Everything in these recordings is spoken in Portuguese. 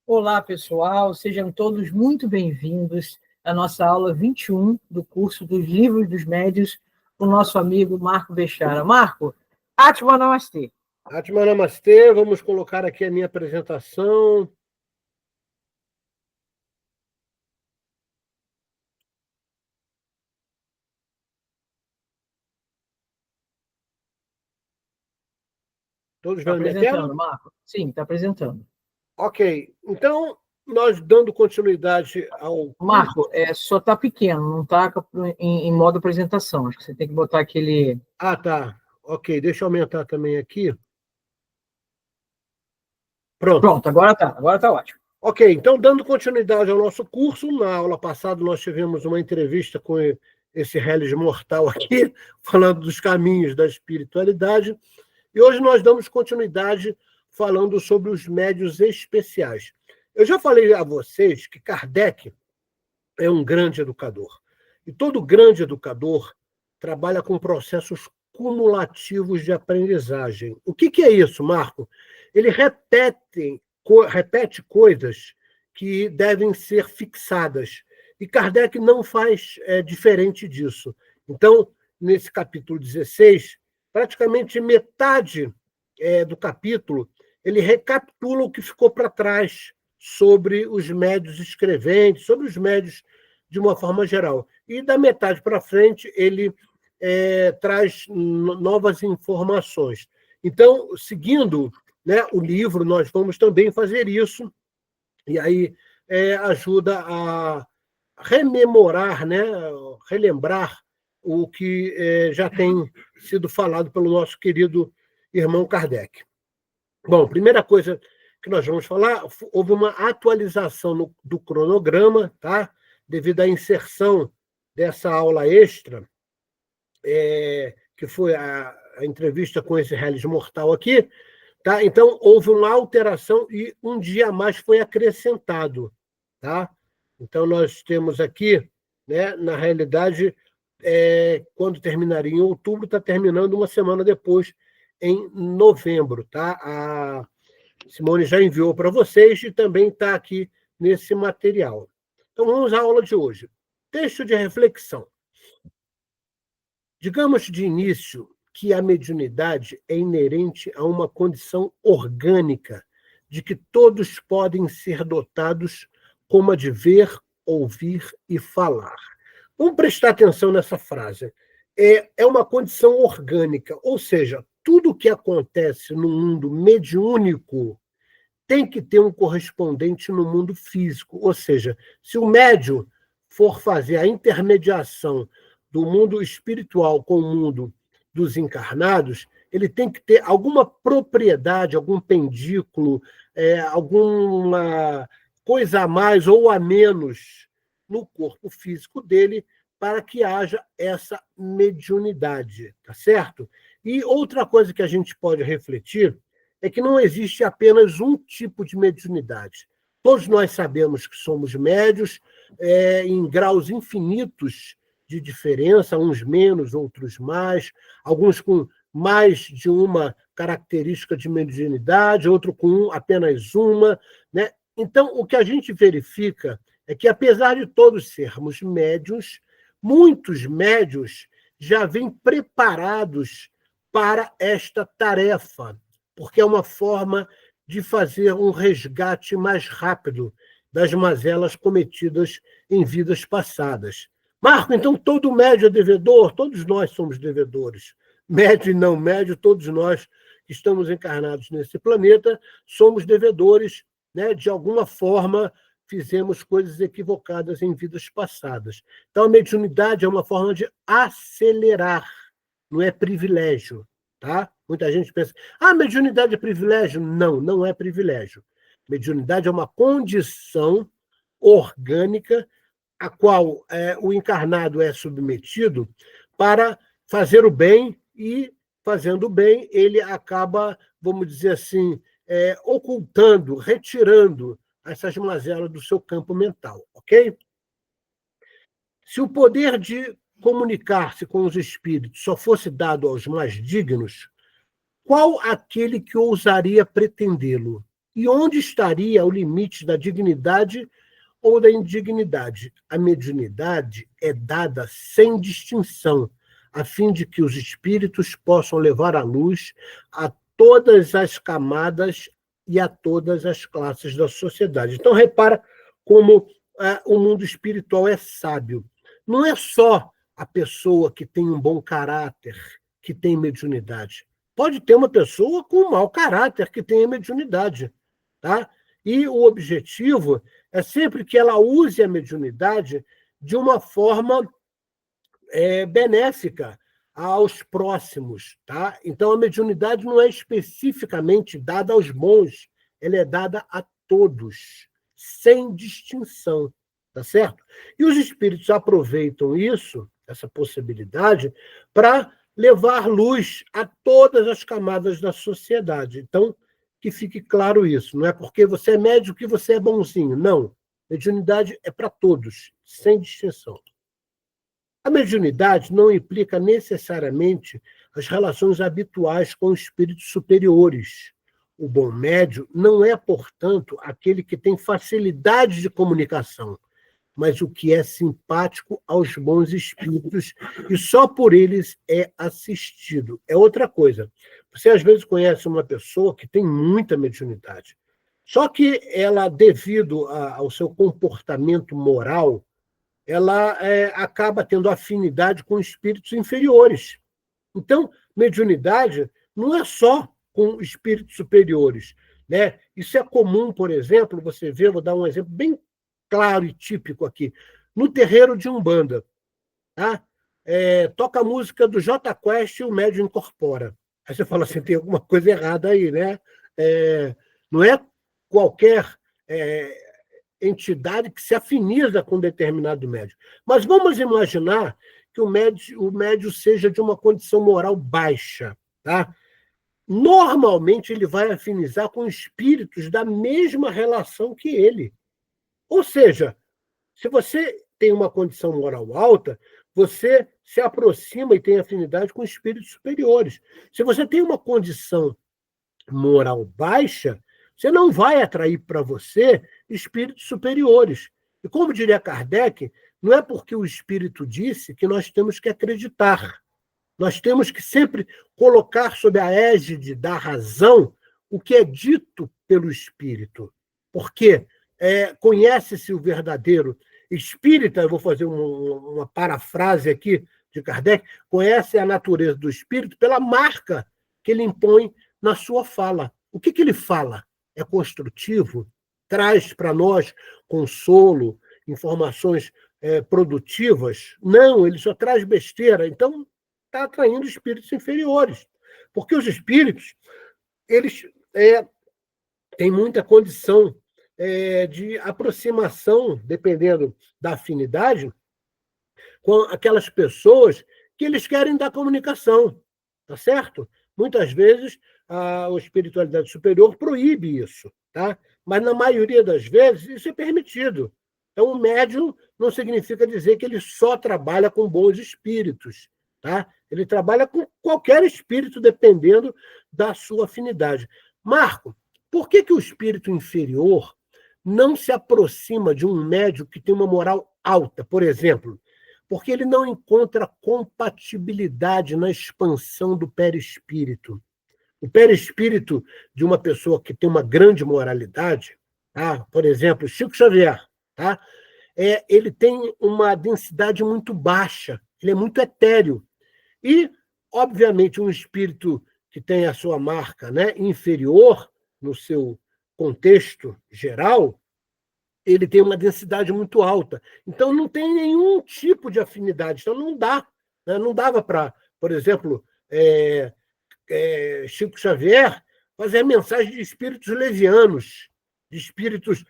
Olá, pessoal, sejam todos muito bem-vindos à nossa aula 21 do curso dos Livros dos Médios, com o nosso amigo Marco Bechara. Marco, Atma Namastê. Atma Namastê, vamos colocar aqui a minha apresentação. Todos Está vendo minha tela? apresentando, Marco? Sim, está apresentando. Ok, então, nós dando continuidade ao... Marco, só está pequeno, não está em modo apresentação. Acho que você tem que botar aquele... Ah, tá. Ok, deixa eu aumentar também aqui. Pronto, agora tá ótimo. Ok, então, dando continuidade ao nosso curso, na aula passada nós tivemos uma entrevista com esse Hellis mortal aqui, falando dos caminhos da espiritualidade, e hoje nós damos continuidade falando sobre os médiuns especiais. Eu já falei a vocês que Kardec é um grande educador, e todo grande educador trabalha com processos cumulativos de aprendizagem. O que é isso, Marco? Ele repete coisas que devem ser fixadas. E Kardec não faz diferente disso. Então, nesse capítulo 16, praticamente metade do capítulo, ele recapitula o que ficou para trás sobre os médios escreventes, sobre os médios de uma forma geral. E da metade para frente, ele traz novas informações. Então, seguindo, né, o livro, nós vamos também fazer isso, e aí ajuda a rememorar, né, relembrar o que já tem sido falado pelo nosso querido irmão Kardec. Bom, primeira coisa que nós vamos falar, houve uma atualização do cronograma, tá? Devido à inserção dessa aula extra, que foi a entrevista com esse Hellis mortal aqui, tá? Então, houve uma alteração e um dia a mais foi acrescentado. Tá? Então, nós temos aqui, né, na realidade, quando terminaria em outubro, está terminando uma semana depois, em novembro. Tá? A Simone já enviou para vocês e também está aqui nesse material. Então, vamos à aula de hoje. Texto de reflexão. Digamos de início que a mediunidade é inerente a uma condição orgânica de que todos podem ser dotados como a de ver, ouvir e falar. Vamos prestar atenção nessa frase. É uma condição orgânica, ou seja, tudo o que acontece no mundo mediúnico tem que ter um correspondente no mundo físico. Ou seja, se o médium for fazer a intermediação do mundo espiritual com o mundo dos encarnados, ele tem que ter alguma propriedade, algum pendículo, alguma coisa a mais ou a menos no corpo físico dele para que haja essa mediunidade, tá certo? E outra coisa que a gente pode refletir é que não existe apenas um tipo de mediunidade. Todos nós sabemos que somos médios em graus infinitos de diferença, uns menos, outros mais, alguns com mais de uma característica de mediunidade, outro com apenas uma, né? Então, o que a gente verifica é que, apesar de todos sermos médios, muitos médios já vêm preparados para esta tarefa, porque é uma forma de fazer um resgate mais rápido das mazelas cometidas em vidas passadas. Marco, então todo médio é devedor? Todos nós somos devedores. Médio e não médio, todos nós que estamos encarnados nesse planeta somos devedores, né? De alguma forma fizemos coisas equivocadas em vidas passadas. Então a mediunidade é uma forma de acelerar, não é privilégio. Tá? Muita gente pensa, mediunidade é privilégio? Não, não é privilégio. Mediunidade é uma condição orgânica a qual o encarnado é submetido para fazer o bem e, fazendo o bem, ele acaba, vamos dizer assim, ocultando, retirando essas mazelas do seu campo mental, ok? Se o poder de comunicar-se com os espíritos só fosse dado aos mais dignos, qual aquele que ousaria pretendê-lo? E onde estaria o limite da dignidade ou da indignidade? A mediunidade é dada sem distinção, a fim de que os espíritos possam levar a luz a todas as camadas e a todas as classes da sociedade. Então, repara como o mundo espiritual é sábio. Não é só a pessoa que tem um bom caráter que tem mediunidade. Pode ter uma pessoa com um mau caráter que tenha mediunidade. Tá? E o objetivo é sempre que ela use a mediunidade de uma forma benéfica aos próximos. Tá? Então, a mediunidade não é especificamente dada aos bons, ela é dada a todos, sem distinção. Tá certo? E os espíritos aproveitam isso, essa possibilidade, para levar luz a todas as camadas da sociedade. Então, que fique claro isso. Não é porque você é médium que você é bonzinho. Não. Mediunidade é para todos, sem distinção. A mediunidade não implica necessariamente as relações habituais com espíritos superiores. O bom médium não é, portanto, aquele que tem facilidade de comunicação, mas o que é simpático aos bons espíritos e só por eles é assistido. É outra coisa. Você, às vezes, conhece uma pessoa que tem muita mediunidade, só que ela, devido ao seu comportamento moral, ela acaba tendo afinidade com espíritos inferiores. Então, mediunidade não é só com espíritos superiores, né? Isso é comum, por exemplo, você vê, vou dar um exemplo bem claro e típico aqui, no terreiro de Umbanda. Tá? Toca a música do Jota Quest e o médium incorpora. Aí você fala assim, tem alguma coisa errada aí, né? Não é qualquer entidade que se afiniza com determinado médium. Mas vamos imaginar que o médium seja de uma condição moral baixa. Tá? Normalmente ele vai afinizar com espíritos da mesma relação que ele. Ou seja, se você tem uma condição moral alta, você se aproxima e tem afinidade com espíritos superiores. Se você tem uma condição moral baixa, você não vai atrair para você espíritos superiores. E como diria Kardec, não é porque o espírito disse que nós temos que acreditar. Nós temos que sempre colocar sob a égide da razão o que é dito pelo espírito. Porque conhece-se o verdadeiro espírita, eu vou fazer uma parafrase aqui de Kardec, conhece a natureza do espírito pela marca que ele impõe na sua fala. O que ele fala? É construtivo? Traz para nós consolo, informações produtivas? Não, ele só traz besteira. Então, está atraindo espíritos inferiores. Porque os espíritos, eles têm muita condição de aproximação, dependendo da afinidade, com aquelas pessoas que eles querem dar comunicação, tá certo? Muitas vezes a espiritualidade superior proíbe isso, tá? Mas na maioria das vezes isso é permitido. Então o médium não significa dizer que ele só trabalha com bons espíritos, tá? Ele trabalha com qualquer espírito, dependendo da sua afinidade. Marco, por que o espírito inferior não se aproxima de um médium que tem uma moral alta, por exemplo? Porque ele não encontra compatibilidade na expansão do perispírito. O perispírito de uma pessoa que tem uma grande moralidade, tá? Por exemplo, Chico Xavier, tá? Ele tem uma densidade muito baixa, ele é muito etéreo. E, obviamente, um espírito que tem a sua marca, né, inferior, no seu contexto geral, ele tem uma densidade muito alta. Então, não tem nenhum tipo de afinidade. Então, não dá. Né? Não dava para, por exemplo, Chico Xavier fazer mensagem de espíritos levianos, de espíritos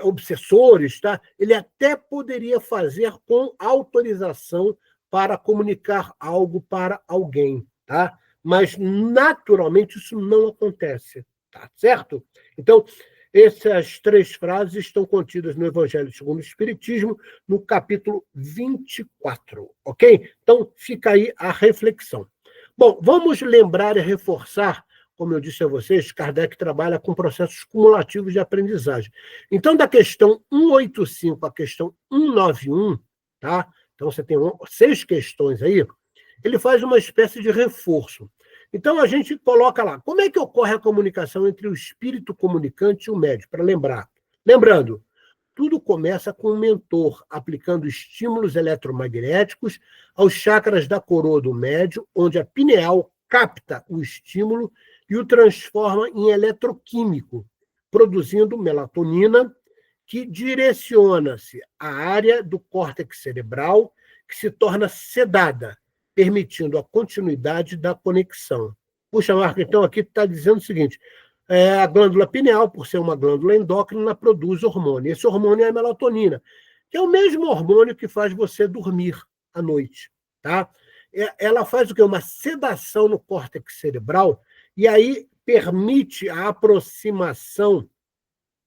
obsessores. Tá? Ele até poderia fazer com autorização para comunicar algo para alguém. Tá? Mas, naturalmente, isso não acontece. Tá certo? Então, essas 3 frases estão contidas no Evangelho segundo o Espiritismo, no capítulo 24, ok? Então, fica aí a reflexão. Bom, vamos lembrar e reforçar como eu disse a vocês, Kardec trabalha com processos cumulativos de aprendizagem. Então, da questão 185 à questão 191, tá? Então, você tem 6 questões aí, ele faz uma espécie de reforço. Então, a gente coloca lá, como é que ocorre a comunicação entre o espírito comunicante e o médium? Para lembrar. Lembrando, tudo começa com o mentor aplicando estímulos eletromagnéticos aos chakras da coroa do médium, onde a pineal capta o estímulo e o transforma em eletroquímico, produzindo melatonina, que direciona-se à área do córtex cerebral, que se torna sedada, permitindo a continuidade da conexão. Puxa, Marco, então aqui está dizendo o seguinte: a glândula pineal, por ser uma glândula endócrina, produz hormônio. Esse hormônio é a melatonina, que é o mesmo hormônio que faz você dormir à noite. Tá? Ela faz o quê? Uma sedação no córtex cerebral, e aí permite a aproximação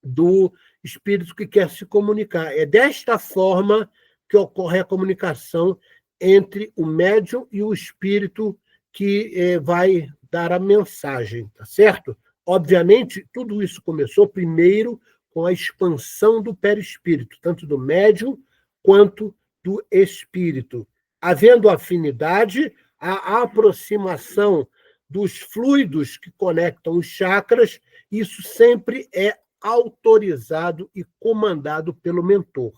do espírito que quer se comunicar. É desta forma que ocorre a comunicação entre o médium e o espírito que vai dar a mensagem, tá certo? Obviamente, tudo isso começou primeiro com a expansão do perispírito, tanto do médium quanto do espírito. Havendo afinidade, a aproximação dos fluidos que conectam os chakras, isso sempre é autorizado e comandado pelo mentor.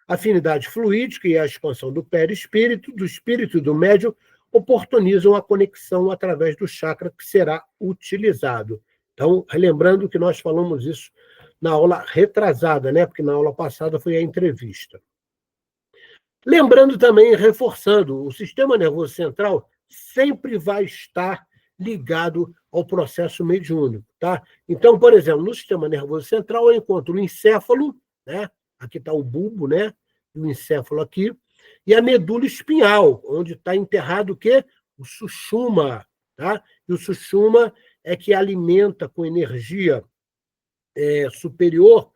A afinidade fluídica e a expansão do perispírito, do espírito e do médium, oportunizam a conexão através do chakra que será utilizado. Então, lembrando que nós falamos isso na aula retrasada, né? Porque na aula passada foi a entrevista. Lembrando também, reforçando, o sistema nervoso central sempre vai estar ligado ao processo mediúnico, tá? Então, por exemplo, no sistema nervoso central eu encontro o encéfalo, né? Aqui está o bulbo, né? O encéfalo aqui, e a medula espinhal, onde está enterrado o quê? O sushumna, tá? E o sushumna é que alimenta com energia superior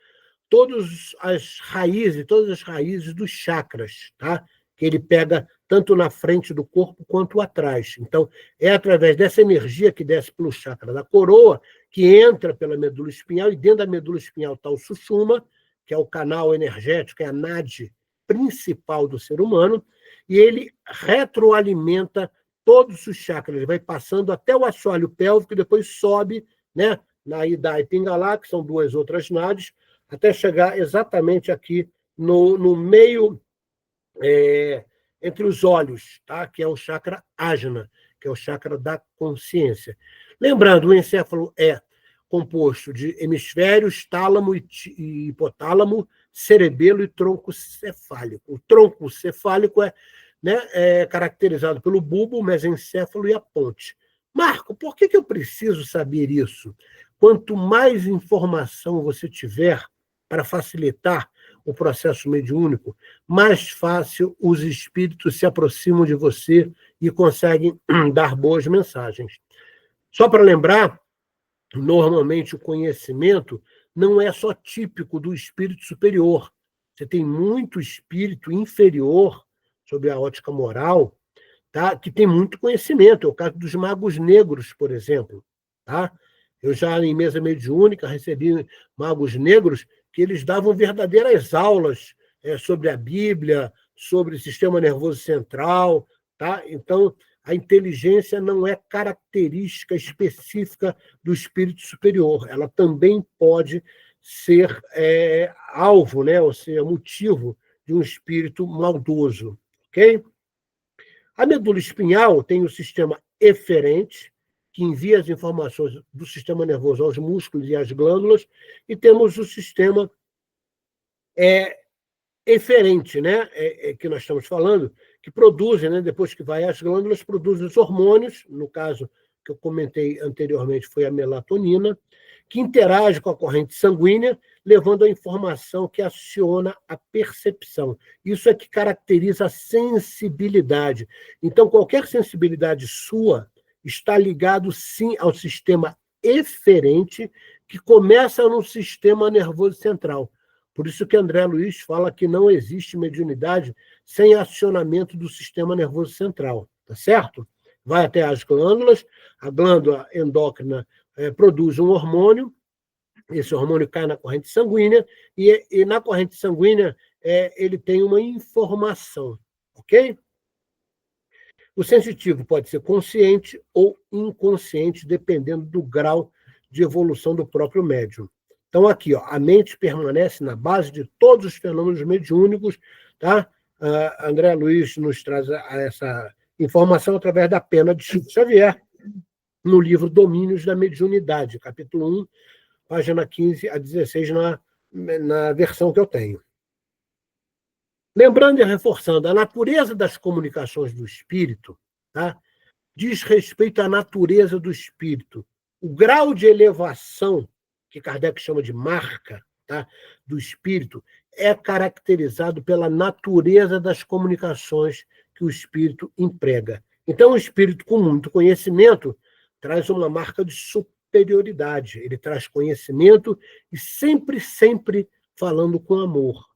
todas as raízes dos chakras, tá? Que ele pega tanto na frente do corpo quanto atrás. Então, é através dessa energia que desce pelo chakra da coroa que entra pela medula espinhal, e dentro da medula espinhal está o sushumna, que é o canal energético, é a nade principal do ser humano, e ele retroalimenta todos os chakras. Ele vai passando até o assoalho pélvico e depois sobe, né, na Ida e Pingala, que são 2 outras nades, até chegar exatamente aqui no meio, entre os olhos, tá? Que é o chakra ajna, que é o chakra da consciência. Lembrando, o encéfalo é composto de hemisférios, tálamo e hipotálamo, cerebelo e tronco cefálico. O tronco cefálico é caracterizado pelo bulbo, o mesencéfalo e a ponte. Marco, por que eu preciso saber isso? Quanto mais informação você tiver para facilitar o processo mediúnico, mais fácil os espíritos se aproximam de você e conseguem dar boas mensagens. Só para lembrar, normalmente o conhecimento não é só típico do espírito superior. Você tem muito espírito inferior, sob a ótica moral, tá? Que tem muito conhecimento. É o caso dos magos negros, por exemplo. Tá? Eu já, em mesa mediúnica, recebi magos negros que eles davam verdadeiras aulas sobre a Bíblia, sobre o sistema nervoso central. Tá? Então, a inteligência não é característica específica do espírito superior. Ela também pode ser alvo, né? Ou seja, motivo de um espírito maldoso. Ok? A medula espinhal tem o sistema eferente, que envia as informações do sistema nervoso aos músculos e às glândulas, e temos o sistema eferente, né? Que nós estamos falando, que produzem, né? Depois que vai às glândulas, produzem os hormônios, no caso que eu comentei anteriormente foi a melatonina, que interage com a corrente sanguínea, levando a informação que aciona a percepção. Isso é que caracteriza a sensibilidade. Então, qualquer sensibilidade sua está ligado, sim, ao sistema eferente, que começa no sistema nervoso central. Por isso que André Luiz fala que não existe mediunidade sem acionamento do sistema nervoso central, tá certo? vai até as glândulas, a glândula endócrina produz um hormônio, esse hormônio cai na corrente sanguínea, e na corrente sanguínea ele tem uma informação, ok? O sensitivo pode ser consciente ou inconsciente, dependendo do grau de evolução do próprio médium. Então, aqui, ó, a mente permanece na base de todos os fenômenos mediúnicos, tá? André Luiz nos traz essa informação através da pena de Chico Xavier, no livro Domínios da Mediunidade, capítulo 1, página 15 a 16, na versão que eu tenho. Lembrando e reforçando, a natureza das comunicações do espírito, tá, diz respeito à natureza do espírito. O grau de elevação, que Kardec chama de marca, tá, do espírito, é caracterizado pela natureza das comunicações que o espírito emprega. Então, o espírito com muito conhecimento traz uma marca de superioridade. Ele traz conhecimento e sempre, sempre falando com amor.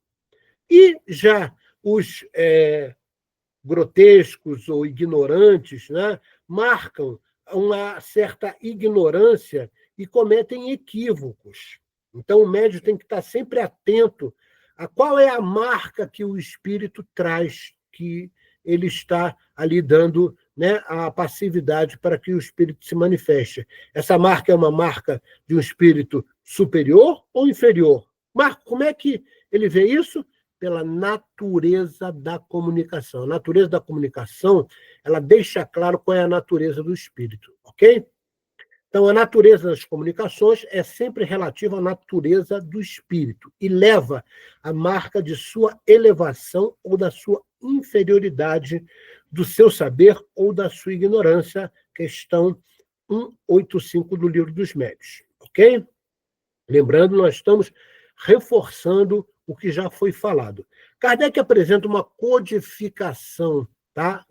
E já os grotescos ou ignorantes, né, marcam uma certa ignorância e cometem equívocos. Então, o médium tem que estar sempre atento a qual é a marca que o espírito traz, que ele está ali dando, né, a passividade para que o espírito se manifeste. Essa marca é uma marca de um espírito superior ou inferior? Marco, como é que ele vê isso? Pela natureza da comunicação. A natureza da comunicação, ela deixa claro qual é a natureza do espírito, ok? Então, a natureza das comunicações é sempre relativa à natureza do espírito e leva a marca de sua elevação ou da sua inferioridade, do seu saber ou da sua ignorância, questão 185 do Livro dos Médiuns, ok? Lembrando, nós estamos reforçando o que já foi falado. Kardec apresenta uma codificação, tá?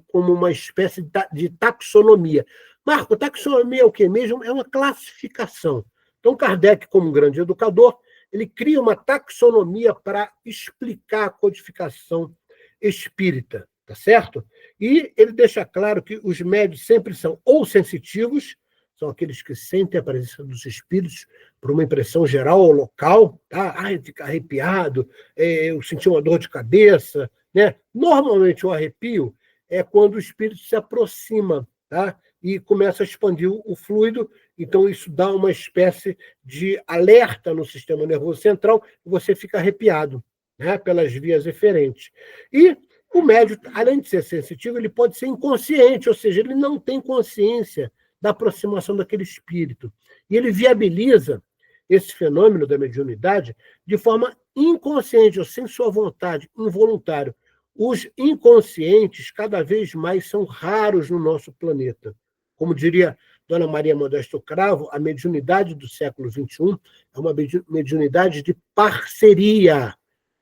Como uma espécie de taxonomia. Marco, taxonomia é o quê mesmo? É uma classificação. Então, Kardec, como um grande educador, ele cria uma taxonomia para explicar a codificação espírita, tá certo? E ele deixa claro que os médiuns sempre são ou sensitivos, são aqueles que sentem a presença dos espíritos por uma impressão geral ou local, tá? Ai, fica arrepiado, eu senti uma dor de cabeça, né? Normalmente o arrepio é quando o espírito se aproxima, tá? E começa a expandir o fluido, então isso dá uma espécie de alerta no sistema nervoso central e você fica arrepiado, né? Pelas vias eferentes. E o médium, além de ser sensitivo, ele pode ser inconsciente, ou seja, ele não tem consciência da aproximação daquele espírito. E ele viabiliza esse fenômeno da mediunidade de forma inconsciente, ou sem sua vontade, involuntário. Os inconscientes, cada vez mais, são raros no nosso planeta. Como diria Dona Maria Modesto Cravo, a mediunidade do século XXI é uma mediunidade de parceria.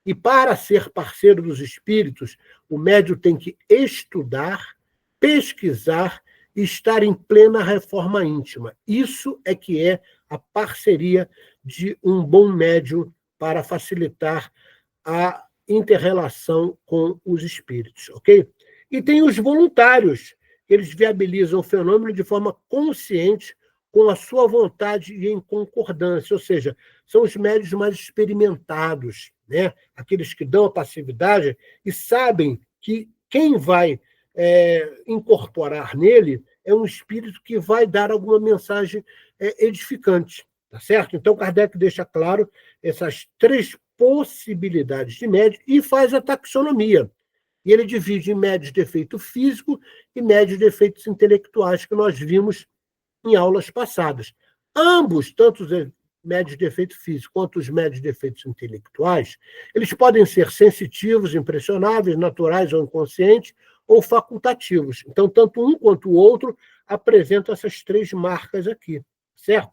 E para ser parceiro dos espíritos, o médium tem que estudar, pesquisar e estar em plena reforma íntima. Isso é que é a parceria de um bom médium para facilitar a inter-relação com os espíritos, ok? E tem os voluntários. Eles viabilizam o fenômeno de forma consciente, com a sua vontade e em concordância, ou seja, são os médiuns mais experimentados, né? Aqueles que dão a passividade e sabem que quem vai incorporar nele é um espírito que vai dar alguma mensagem edificante, tá certo? Então, Kardec deixa claro essas três possibilidades de médium e faz a taxonomia. E ele divide em médios de efeito físico e médios de efeitos intelectuais, que nós vimos em aulas passadas. Ambos, tanto os médios de efeito físico quanto os médios de efeitos intelectuais, eles podem ser sensitivos, impressionáveis, naturais ou inconscientes, ou facultativos. Então, tanto um quanto o outro apresentam essas três marcas aqui, certo?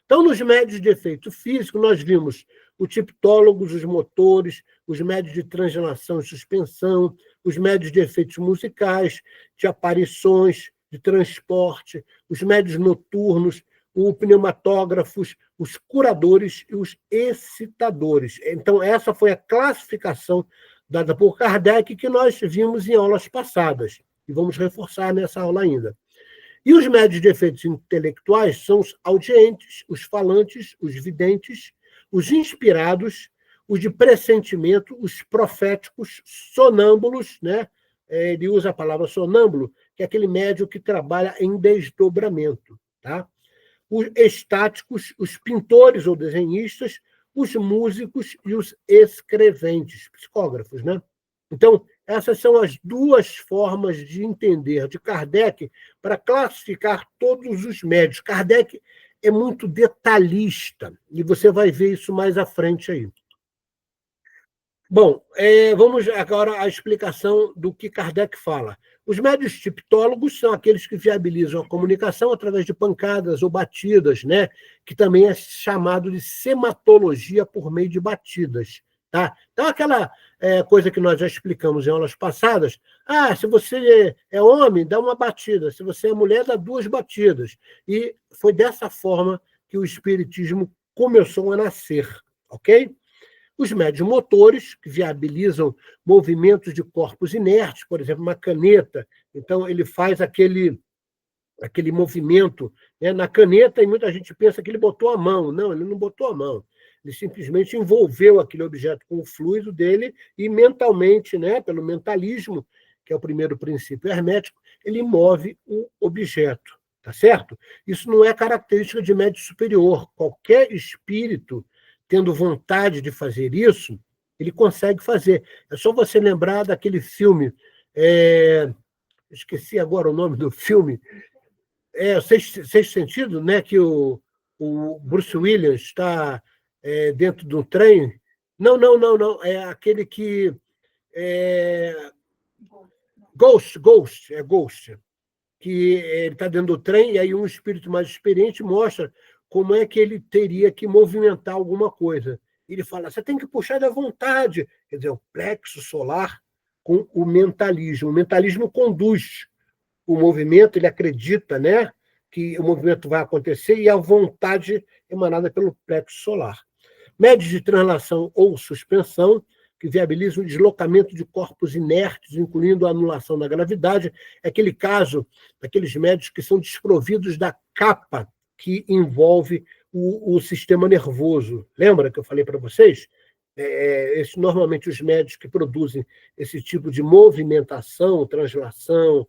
Então, nos médios de efeito físico, nós vimos os tiptólogos, os motores, os médios de translação e suspensão, os médios de efeitos musicais, de aparições, de transporte, os médios noturnos, os pneumatógrafos, os curadores e os excitadores. Então, essa foi a classificação dada por Kardec que nós vimos em aulas passadas. e vamos reforçar nessa aula ainda. E os médios de efeitos intelectuais são os audientes, os falantes, os videntes, os inspirados, os de pressentimento, os proféticos, sonâmbulos, né? Ele usa a palavra sonâmbulo, que é aquele médio que trabalha em desdobramento, tá? Os estáticos, os pintores ou desenhistas, os músicos e os escreventes, psicógrafos, né? Então, essas são as duas formas de entender de Kardec para classificar todos os médios. Kardec é muito detalhista, e você vai ver isso mais à frente aí. Bom, vamos agora à explicação do que Kardec fala. Os médios tiptólogos são aqueles que viabilizam a comunicação através de pancadas ou batidas, né? Que também é chamado de sematologia por meio de batidas. Tá? Então, aquela coisa que nós já explicamos em aulas passadas, se você é homem, dá uma batida, se você é mulher, dá 2 batidas. E foi dessa forma que o espiritismo começou a nascer, ok? Os médios motores, que viabilizam movimentos de corpos inertes, por exemplo, uma caneta. Então, ele faz aquele movimento, né, na caneta, e muita gente pensa que ele botou a mão. Não, ele não botou a mão. Ele simplesmente envolveu aquele objeto com o fluido dele e mentalmente, né, pelo mentalismo, que é o primeiro princípio hermético, ele move o objeto. Tá certo? Isso não é característica de médio superior. Qualquer espírito tendo vontade de fazer isso, ele consegue fazer. É só você lembrar daquele filme, esqueci agora o nome do filme, o Sexto Sentido, né, que o Bruce Willis está dentro de um trem. Não, é aquele que... Ghost, que ele está dentro do trem, e aí um espírito mais experiente mostra como é que ele teria que movimentar alguma coisa. Ele fala, você tem que puxar da vontade. Quer dizer, o plexo solar com o mentalismo. O mentalismo conduz o movimento, ele acredita, né, que o movimento vai acontecer, e a vontade emanada pelo plexo solar. Médios de translação ou suspensão, que viabilizam o deslocamento de corpos inertes, incluindo a anulação da gravidade, é aquele caso daqueles médios que são desprovidos da capa que envolve o sistema nervoso. Lembra que eu falei para vocês? Normalmente os médios que produzem esse tipo de movimentação, translação,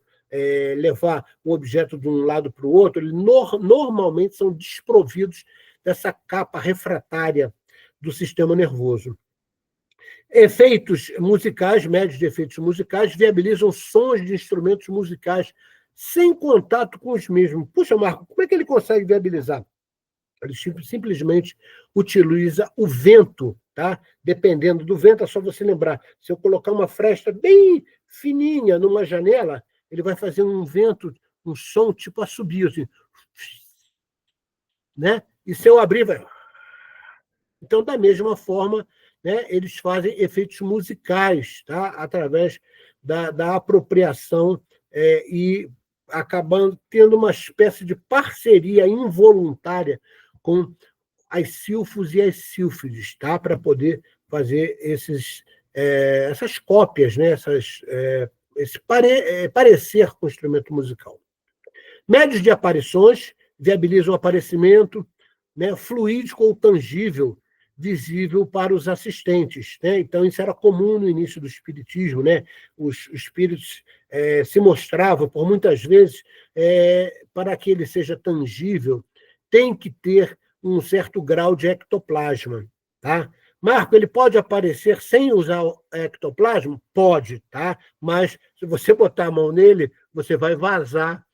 levar um objeto de um lado para o outro, eles normalmente são desprovidos dessa capa refratária do sistema nervoso. Efeitos musicais, médios de efeitos musicais, viabilizam sons de instrumentos musicais sem contato com os mesmos. Puxa, Marco, como é que ele consegue viabilizar? Ele simplesmente utiliza o vento, tá? Dependendo do vento, é só você lembrar. Se eu colocar uma fresta bem fininha numa janela, ele vai fazer um vento, um som tipo assobio, assim, né? E se eu abrir, vai... Então, da mesma forma, né, eles fazem efeitos musicais, tá? Através da apropriação e acabando tendo uma espécie de parceria involuntária com as sílfos e as sílfides, tá? Para poder fazer essas cópias, né? Esse parecer com o instrumento musical. Médios de aparições viabilizam o aparecimento, né, fluídico ou tangível, visível para os assistentes, né? Então, isso era comum no início do espiritismo, né? Os espíritos se mostravam, por muitas vezes, para que ele seja tangível, tem que ter um certo grau de ectoplasma, tá? Marco, ele pode aparecer sem usar o ectoplasma? Pode, tá? Mas se você botar a mão nele, você vai vazar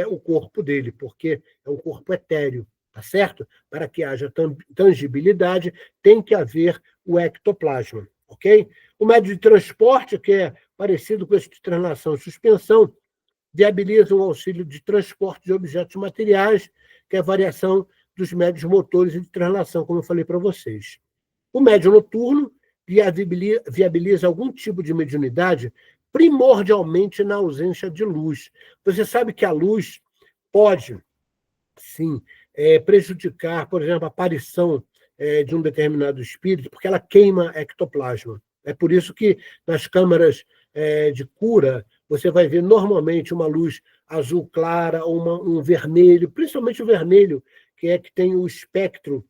o corpo dele, porque é um corpo etéreo. Tá certo? Para que haja tangibilidade, tem que haver o ectoplasma, ok? O médio de transporte, que é parecido com esse de translação e suspensão, viabiliza o auxílio de transporte de objetos materiais, que é a variação dos médios motores e de translação, como eu falei para vocês. O médio noturno viabiliza algum tipo de mediunidade, primordialmente na ausência de luz. Você sabe que a luz pode, sim, prejudicar, por exemplo, a aparição de um determinado espírito, porque ela queima ectoplasma. É por isso que nas câmaras de cura, você vai ver normalmente uma luz azul clara ou um vermelho, principalmente o vermelho, que é que tem o espectro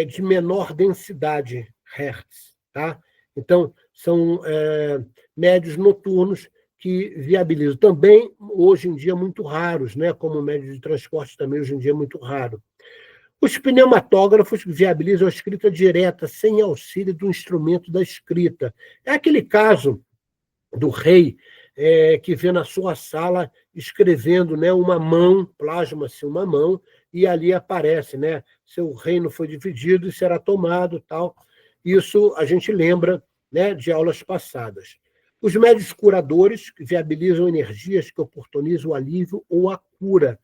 de menor densidade, Hertz. Tá? Então, são médios noturnos que viabilizam. Também, hoje em dia, muito raros, né? Como médio de transporte também, hoje em dia, é muito raro. Os pneumatógrafos viabilizam a escrita direta, sem auxílio do instrumento da escrita. É aquele caso do rei que vê na sua sala escrevendo, né, uma mão, plasma-se uma mão, e ali aparece, né, seu reino foi dividido e será tomado, tal. Isso a gente lembra, né, de aulas passadas. Os médios curadores que viabilizam energias que oportunizam o alívio ou a cura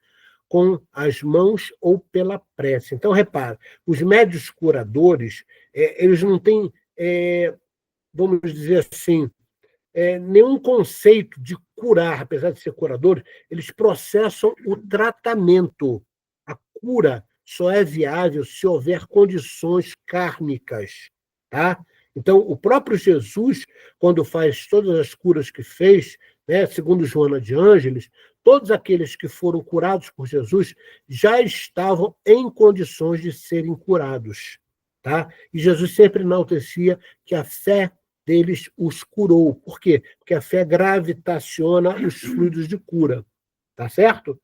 com as mãos ou pela prece. Então, repara, os médios curadores, eles não têm, vamos dizer assim, nenhum conceito de curar, apesar de ser curadores, eles processam o tratamento. A cura só é viável se houver condições kármicas. Tá? Então, o próprio Jesus, quando faz todas as curas que fez, né, segundo Joana de Ângeles, todos aqueles que foram curados por Jesus já estavam em condições de serem curados. Tá? E Jesus sempre enaltecia que a fé deles os curou. Por quê? Porque a fé gravitaciona os fluidos de cura. Tá certo?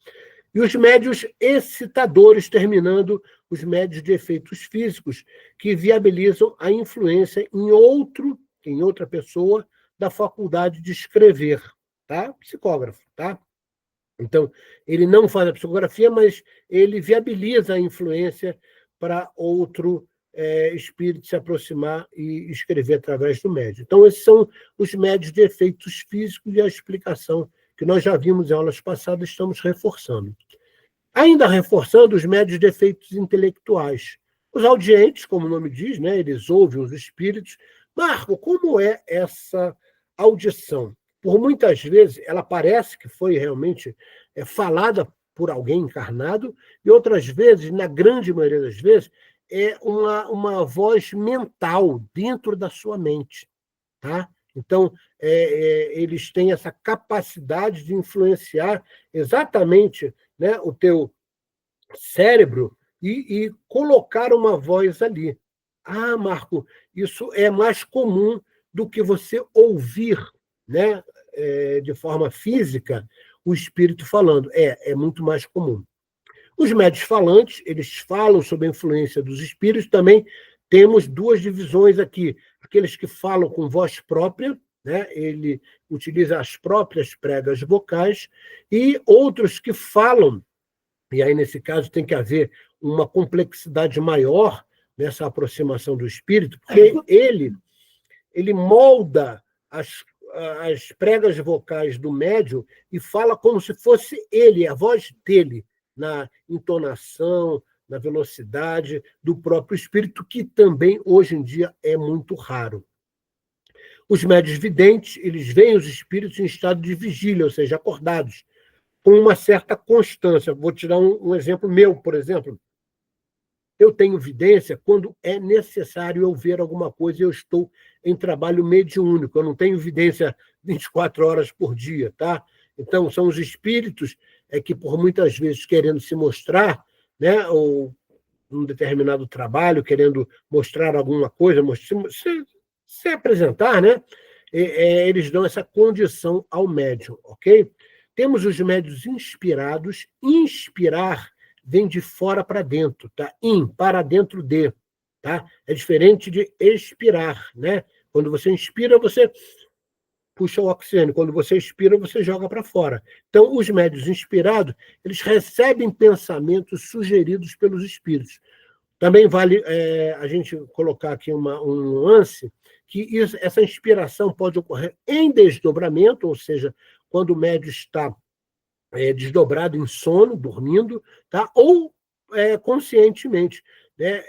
E os médios excitadores, terminando os médios de efeitos físicos, que viabilizam a influência em outra pessoa, da faculdade de escrever. Tá? Psicógrafo. Tá? Então, ele não faz a psicografia, mas ele viabiliza a influência para outro espírito se aproximar e escrever através do médium. Então, esses são os médios de efeitos físicos e a explicação que nós já vimos em aulas passadas, estamos reforçando. Ainda reforçando os médios de efeitos intelectuais. Os audientes, como o nome diz, né, eles ouvem os espíritos. Marco, como é essa audição? Por muitas vezes, ela parece que foi realmente falada por alguém encarnado, e outras vezes, na grande maioria das vezes, é uma voz mental dentro da sua mente. Tá? Então, eles têm essa capacidade de influenciar exatamente, né, o teu cérebro e colocar uma voz ali. Ah, Marco, isso é mais comum do que você ouvir, né, de forma física o espírito falando. É muito mais comum. Os médios falantes, eles falam sobre a influência dos espíritos. Também temos duas divisões aqui. Aqueles que falam com voz própria, né? Ele utiliza as próprias pregas vocais, e outros que falam, e aí, nesse caso, tem que haver uma complexidade maior nessa aproximação do espírito, porque ele molda as pregas vocais do médium e fala como se fosse ele, a voz dele, na entonação, na velocidade do próprio espírito, que também, hoje em dia, é muito raro. Os médios videntes, eles veem os espíritos em estado de vigília, ou seja, acordados, com uma certa constância. Vou te dar um exemplo meu, por exemplo. Eu tenho vidência quando é necessário eu ver alguma coisa e eu estou em trabalho mediúnico. Eu não tenho vidência 24 horas por dia, tá? Então, são os espíritos que, por muitas vezes, querendo se mostrar, né, ou num determinado trabalho, querendo mostrar alguma coisa, se apresentar, né, eles dão essa condição ao médium, ok? Temos os médios inspirados. Inspirar vem de fora para dentro, tá? Para dentro de, tá? É diferente de expirar, né? Quando você inspira, você puxa o oxigênio. Quando você expira, você joga para fora. Então, os médios inspirados, eles recebem pensamentos sugeridos pelos espíritos. Também vale a gente colocar aqui um nuance, que essa inspiração pode ocorrer em desdobramento, ou seja, quando o médio está desdobrado em sono, dormindo, tá? Ou conscientemente. Né?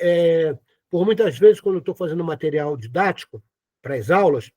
Por muitas vezes, quando eu estou fazendo material didático para as aulas,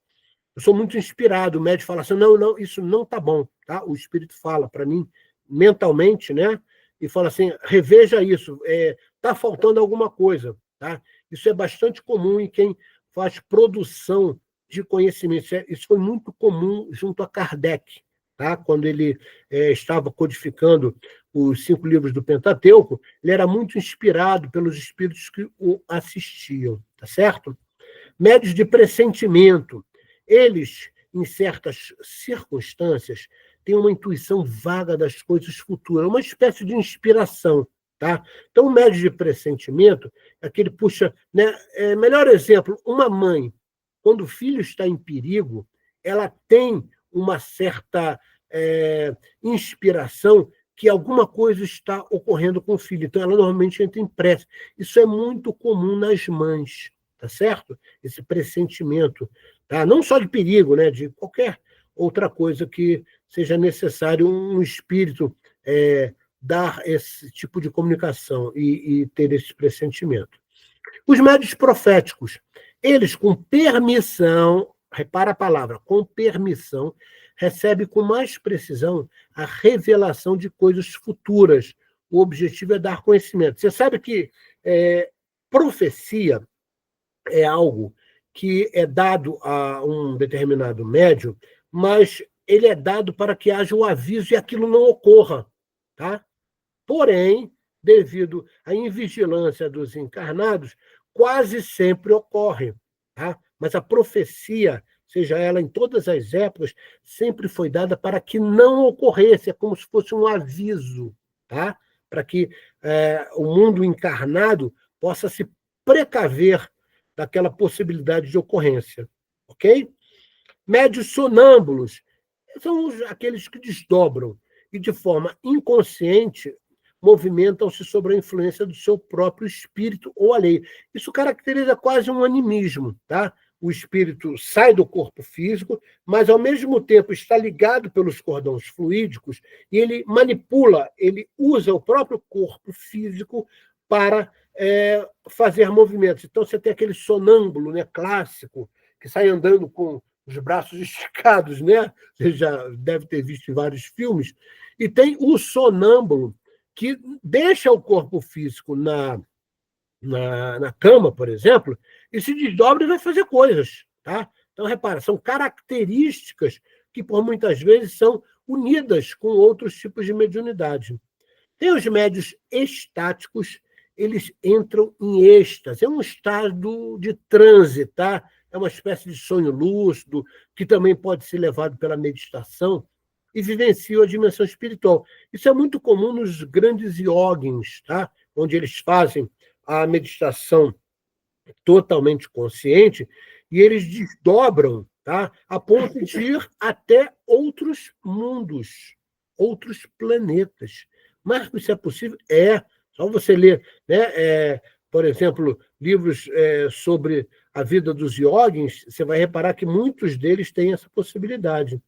eu sou muito inspirado, o médico fala assim, não, isso não está bom. Tá? O espírito fala para mim, mentalmente, né? E fala assim, reveja isso, está faltando alguma coisa. Tá? Isso é bastante comum em quem faz produção de conhecimento. Isso foi muito comum junto a Kardec. tá? Quando ele estava codificando os 5 livros do Pentateuco, ele era muito inspirado pelos espíritos que o assistiam, tá certo? Médios de pressentimento. Eles, em certas circunstâncias, têm uma intuição vaga das coisas futuras, uma espécie de inspiração, tá? Então, o médio de pressentimento é aquele puxa, né? Melhor exemplo, uma mãe, quando o filho está em perigo, ela tem uma certa inspiração que alguma coisa está ocorrendo com o filho. Então, ela normalmente entra em prece. Isso é muito comum nas mães, tá certo? Esse pressentimento, tá? Não só de perigo, né? De qualquer outra coisa que seja necessário um espírito dar esse tipo de comunicação e ter esse pressentimento. Os médiuns proféticos, eles, com permissão, repara a palavra, com permissão, recebem com mais precisão a revelação de coisas futuras. O objetivo é dar conhecimento. Você sabe que profecia é algo que é dado a um determinado médium, mas ele é dado para que haja o aviso e aquilo não ocorra, tá? Porém, devido à invigilância dos encarnados, quase sempre ocorre, tá? Mas a profecia, seja ela em todas as épocas, sempre foi dada para que não ocorresse, é como se fosse um aviso, tá? Para que o mundo encarnado possa se precaver daquela possibilidade de ocorrência, ok? Médios sonâmbulos são aqueles que desdobram e, de forma inconsciente, movimentam-se sobre a influência do seu próprio espírito ou alheio. Isso caracteriza quase um animismo, tá? O espírito sai do corpo físico, mas, ao mesmo tempo, está ligado pelos cordões fluídicos e ele manipula, ele usa o próprio corpo físico para fazer movimentos. Então, você tem aquele sonâmbulo, né, clássico, que sai andando com os braços esticados, né? Você já deve ter visto em vários filmes. E tem o sonâmbulo, que deixa o corpo físico na cama, por exemplo, e se desdobra e vai fazer coisas, tá? Então, repara, são características que, por muitas vezes, são unidas com outros tipos de mediunidade. Tem os médios estáticos, eles entram em êxtase, é um estado de transe, tá? É uma espécie de sonho lúcido, que também pode ser levado pela meditação, e vivenciam a dimensão espiritual. Isso é muito comum nos grandes yogins, tá? Onde eles fazem a meditação totalmente consciente e eles desdobram, tá? A ponto de ir até outros mundos, outros planetas. Mas isso é possível? É. Só você ler, né? Por exemplo, livros sobre a vida dos yogins, você vai reparar que muitos deles têm essa possibilidade.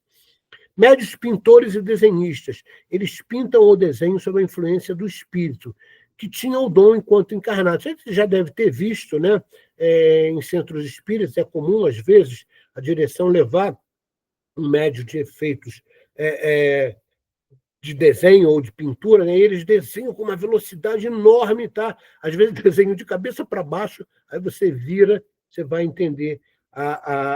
Médios pintores e desenhistas, eles pintam ou desenham sob a influência do espírito, que tinha o dom enquanto encarnado. Você já deve ter visto, né? Em centros espíritas, é comum, às vezes, a direção levar um médio de efeitos de desenho ou de pintura, né? E eles desenham com uma velocidade enorme, tá? Às vezes desenham de cabeça para baixo, aí você vira, você vai entender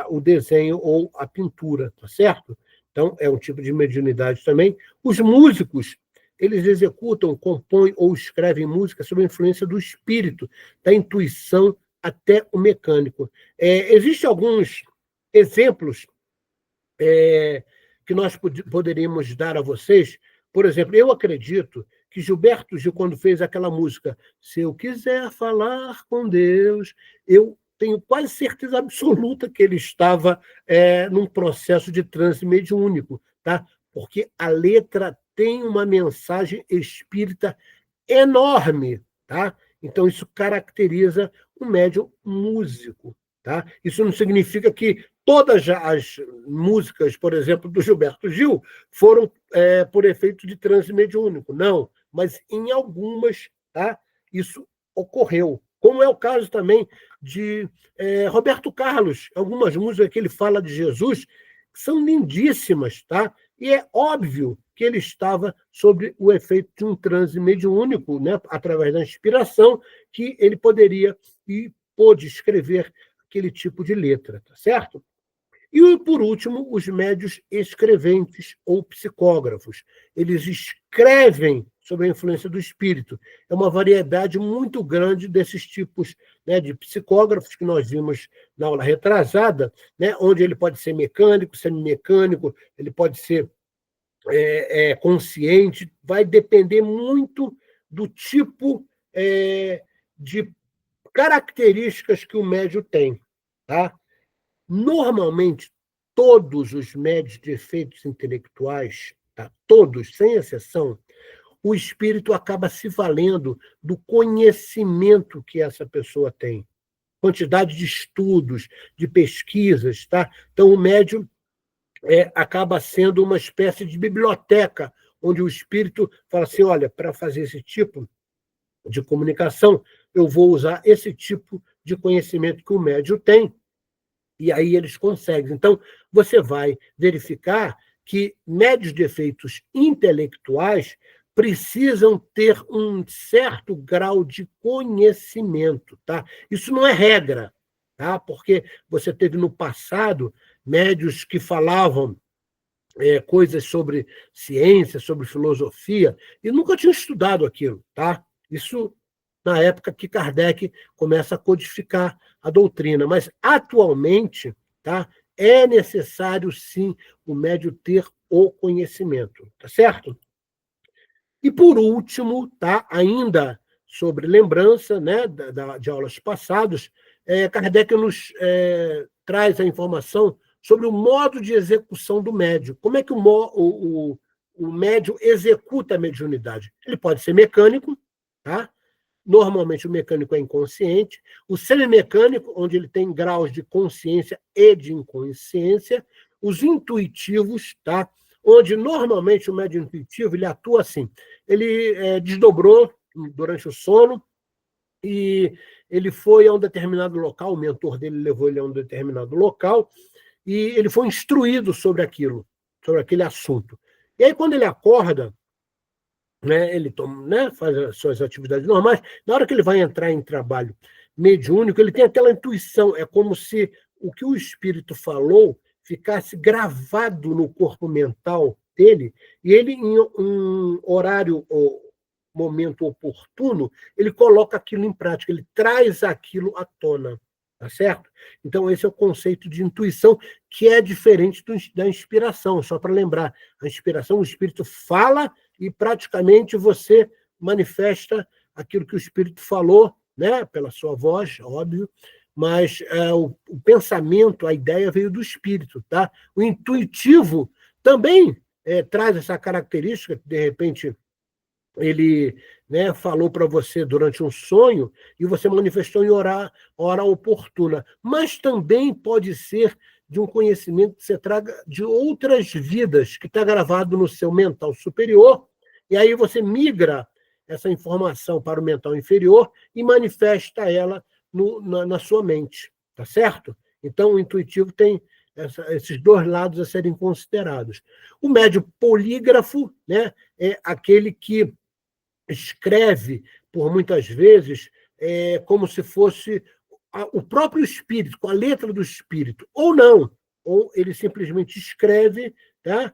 o desenho ou a pintura, tá certo? Então, é um tipo de mediunidade também. Os músicos, eles executam, compõem ou escrevem música sob a influência do espírito, da intuição até o mecânico. Existem alguns exemplos que nós poderíamos dar a vocês. Por exemplo, eu acredito que Gilberto Gil, quando fez aquela música Se Eu Quiser Falar com Deus, eu tenho quase certeza absoluta que ele estava num processo de transe mediúnico, tá? Porque a letra tem uma mensagem espírita enorme, tá? Então, isso caracteriza um médium músico, tá? Isso não significa que todas as músicas, por exemplo, do Gilberto Gil, foram por efeito de transe mediúnico. Não, mas em algumas, tá? Isso ocorreu. Como é o caso também de Roberto Carlos, algumas músicas que ele fala de Jesus, que são lindíssimas, tá? E é óbvio que ele estava sob o efeito de um transe mediúnico, né? Através da inspiração, que ele poderia e pôde escrever aquele tipo de letra, tá certo? E, por último, os médios escreventes ou psicógrafos. Eles escrevem sobre a influência do espírito. É uma variedade muito grande desses tipos, né, de psicógrafos que nós vimos na aula retrasada, né, onde ele pode ser mecânico, semimecânico, ele pode ser consciente, vai depender muito do tipo de características que o médio tem. Tá? Normalmente, todos os médios de efeitos intelectuais, tá? Todos, sem exceção, o espírito acaba se valendo do conhecimento que essa pessoa tem. Quantidade de estudos, de pesquisas. Tá? Então, o médium acaba sendo uma espécie de biblioteca, onde o espírito fala assim, olha, para fazer esse tipo de comunicação, eu vou usar esse tipo de conhecimento que o médium tem, e aí eles conseguem. Então, você vai verificar que médios de efeitos intelectuais precisam ter um certo grau de conhecimento. Tá? Isso não é regra, tá? Porque você teve no passado médios que falavam coisas sobre ciência, sobre filosofia, e nunca tinham estudado aquilo. Tá? Isso na época que Kardec começa a codificar a doutrina. Mas, atualmente, tá, é necessário, sim, o médium ter o conhecimento. Tá certo? E, por último, tá, ainda sobre lembrança, né, de aulas passadas, Kardec nos traz a informação sobre o modo de execução do médium. Como é que o médium executa a mediunidade? Ele pode ser mecânico, tá? Normalmente o mecânico é inconsciente, o semimecânico, onde ele tem graus de consciência e de inconsciência, os intuitivos, tá? Onde normalmente o médium intuitivo ele atua assim, ele desdobrou durante o sono e ele foi a um determinado local, o mentor dele levou ele a um determinado local e ele foi instruído sobre aquilo, sobre aquele assunto. E aí quando ele acorda, né, ele toma, né, faz as suas atividades normais, na hora que ele vai entrar em trabalho mediúnico, ele tem aquela intuição, é como se o que o espírito falou ficasse gravado no corpo mental dele, e ele, em um horário ou momento oportuno, ele coloca aquilo em prática, ele traz aquilo à tona. Tá certo? Então, esse é o conceito de intuição, que é diferente da inspiração. Só para lembrar, a inspiração, o espírito fala e praticamente você manifesta aquilo que o espírito falou, né? Pela sua voz, óbvio, mas o pensamento, a ideia veio do espírito. Tá? O intuitivo também traz essa característica, de repente ele, né, falou para você durante um sonho e você manifestou em hora oportuna. Mas também pode ser de um conhecimento que você traga de outras vidas, que está gravado no seu mental superior, e aí você migra essa informação para o mental inferior e manifesta ela na sua mente. Tá certo? Então, o intuitivo tem esses dois lados a serem considerados. O médium polígrafo, né, é aquele que escreve, por muitas vezes, como se fosse o próprio espírito, com a letra do espírito, ou não, ou ele simplesmente escreve, tá?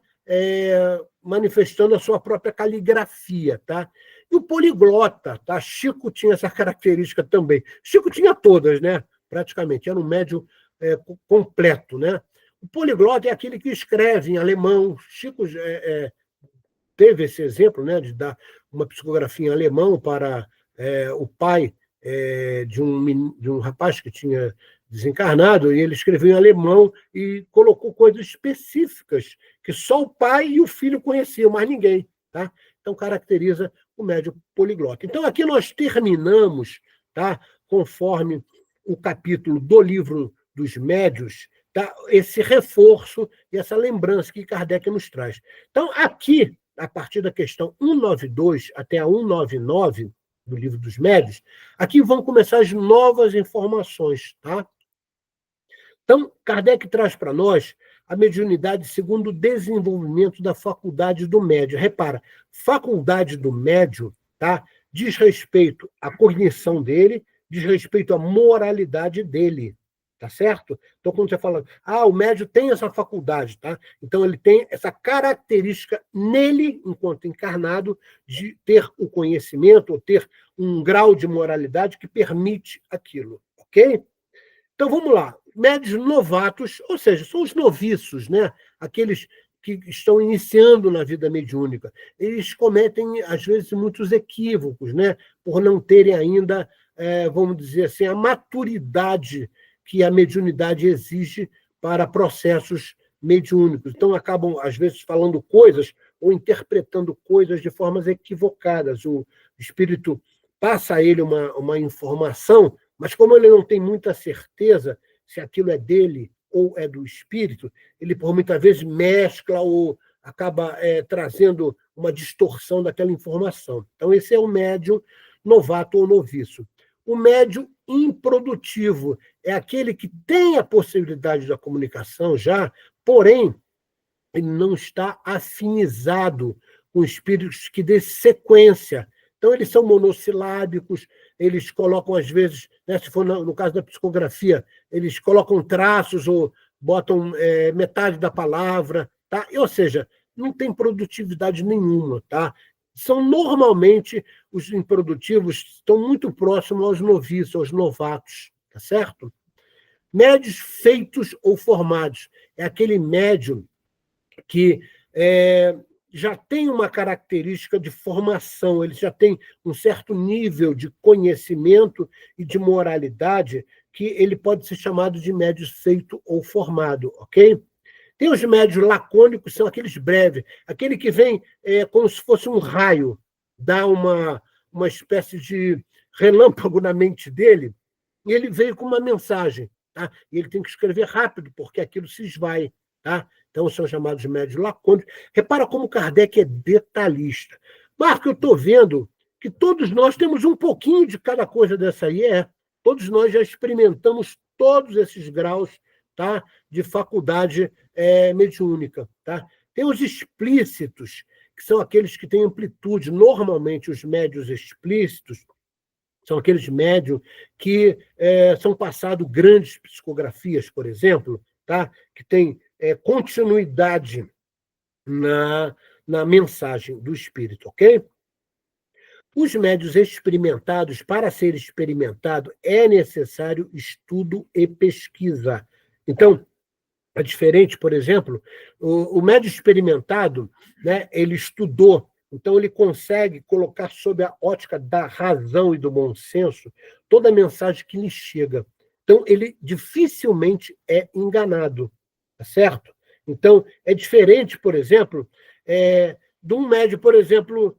Manifestando a sua própria caligrafia. Tá? E o poliglota, tá? Chico tinha essa característica também. Chico tinha todas, né? Praticamente, era um médium completo. Né? O poliglota é aquele que escreve em alemão. Chico teve esse exemplo, né, de dar uma psicografia em alemão para o pai de um rapaz que tinha desencarnado, e ele escreveu em alemão e colocou coisas específicas que só o pai e o filho conheciam, mais ninguém. Tá? Então, caracteriza o médium poliglota. Então, aqui nós terminamos, tá, conforme o capítulo do livro dos médios, tá, esse reforço e essa lembrança que Kardec nos traz. Então, aqui, a partir da questão 192 até a 199 do Livro dos Médios, aqui vão começar as novas informações. Tá? Então, Kardec traz para nós a mediunidade segundo o desenvolvimento da faculdade do médium. Repara, faculdade do médium, tá, diz respeito à cognição dele, diz respeito à moralidade dele. tá certo? Então, quando você fala, o médium tem essa faculdade, tá? Então, ele tem essa característica nele, enquanto encarnado, de ter o conhecimento, ou ter um grau de moralidade que permite aquilo, ok? Então, vamos lá. Médiuns novatos, ou seja, são os noviços, né? Aqueles que estão iniciando na vida mediúnica. Eles cometem, às vezes, muitos equívocos, né? Por não terem ainda, vamos dizer assim, a maturidade que a mediunidade exige para processos mediúnicos. Então, acabam, às vezes, falando coisas ou interpretando coisas de formas equivocadas. O espírito passa a ele uma informação, mas como ele não tem muita certeza se aquilo é dele ou é do espírito, ele, por muitas vezes, mescla ou acaba trazendo uma distorção daquela informação. Então, esse é o médium novato ou noviço. O médium improdutivo é aquele que tem a possibilidade da comunicação já, porém, ele não está afinizado com espíritos que dê sequência. Então, eles são monossilábicos, eles colocam, às vezes, né, se for no caso da psicografia, eles colocam traços ou botam metade da palavra, tá? Ou seja, não tem produtividade nenhuma, tá? São normalmente os improdutivos estão muito próximos aos noviços, aos novatos, tá certo? Médios feitos ou formados é aquele médium que já tem uma característica de formação, ele já tem um certo nível de conhecimento e de moralidade que ele pode ser chamado de médium feito ou formado, ok? Tem os médios lacônicos, são aqueles breves, aquele que vem como se fosse um raio, dá uma espécie de relâmpago na mente dele, e ele veio com uma mensagem, tá? E ele tem que escrever rápido, porque aquilo se esvai, tá? Então, são chamados de médios lacônicos. Repara como Kardec é detalhista. Marco, eu estou vendo que todos nós temos um pouquinho de cada coisa dessa aí. Todos nós já experimentamos todos esses graus, tá, de faculdade mediúnica. Tá? Tem os explícitos, que são aqueles que têm amplitude. Normalmente, os médios explícitos são aqueles médios que são passados grandes psicografias, por exemplo, tá? Que tem continuidade na mensagem do espírito, ok? Os médios experimentados, para ser experimentado, é necessário estudo e pesquisa. Então, é diferente, por exemplo, o médio experimentado, né, ele estudou, então ele consegue colocar sob a ótica da razão e do bom senso toda a mensagem que lhe chega. Então, ele dificilmente é enganado, tá certo? Então, é diferente, por exemplo, de um médio, por exemplo,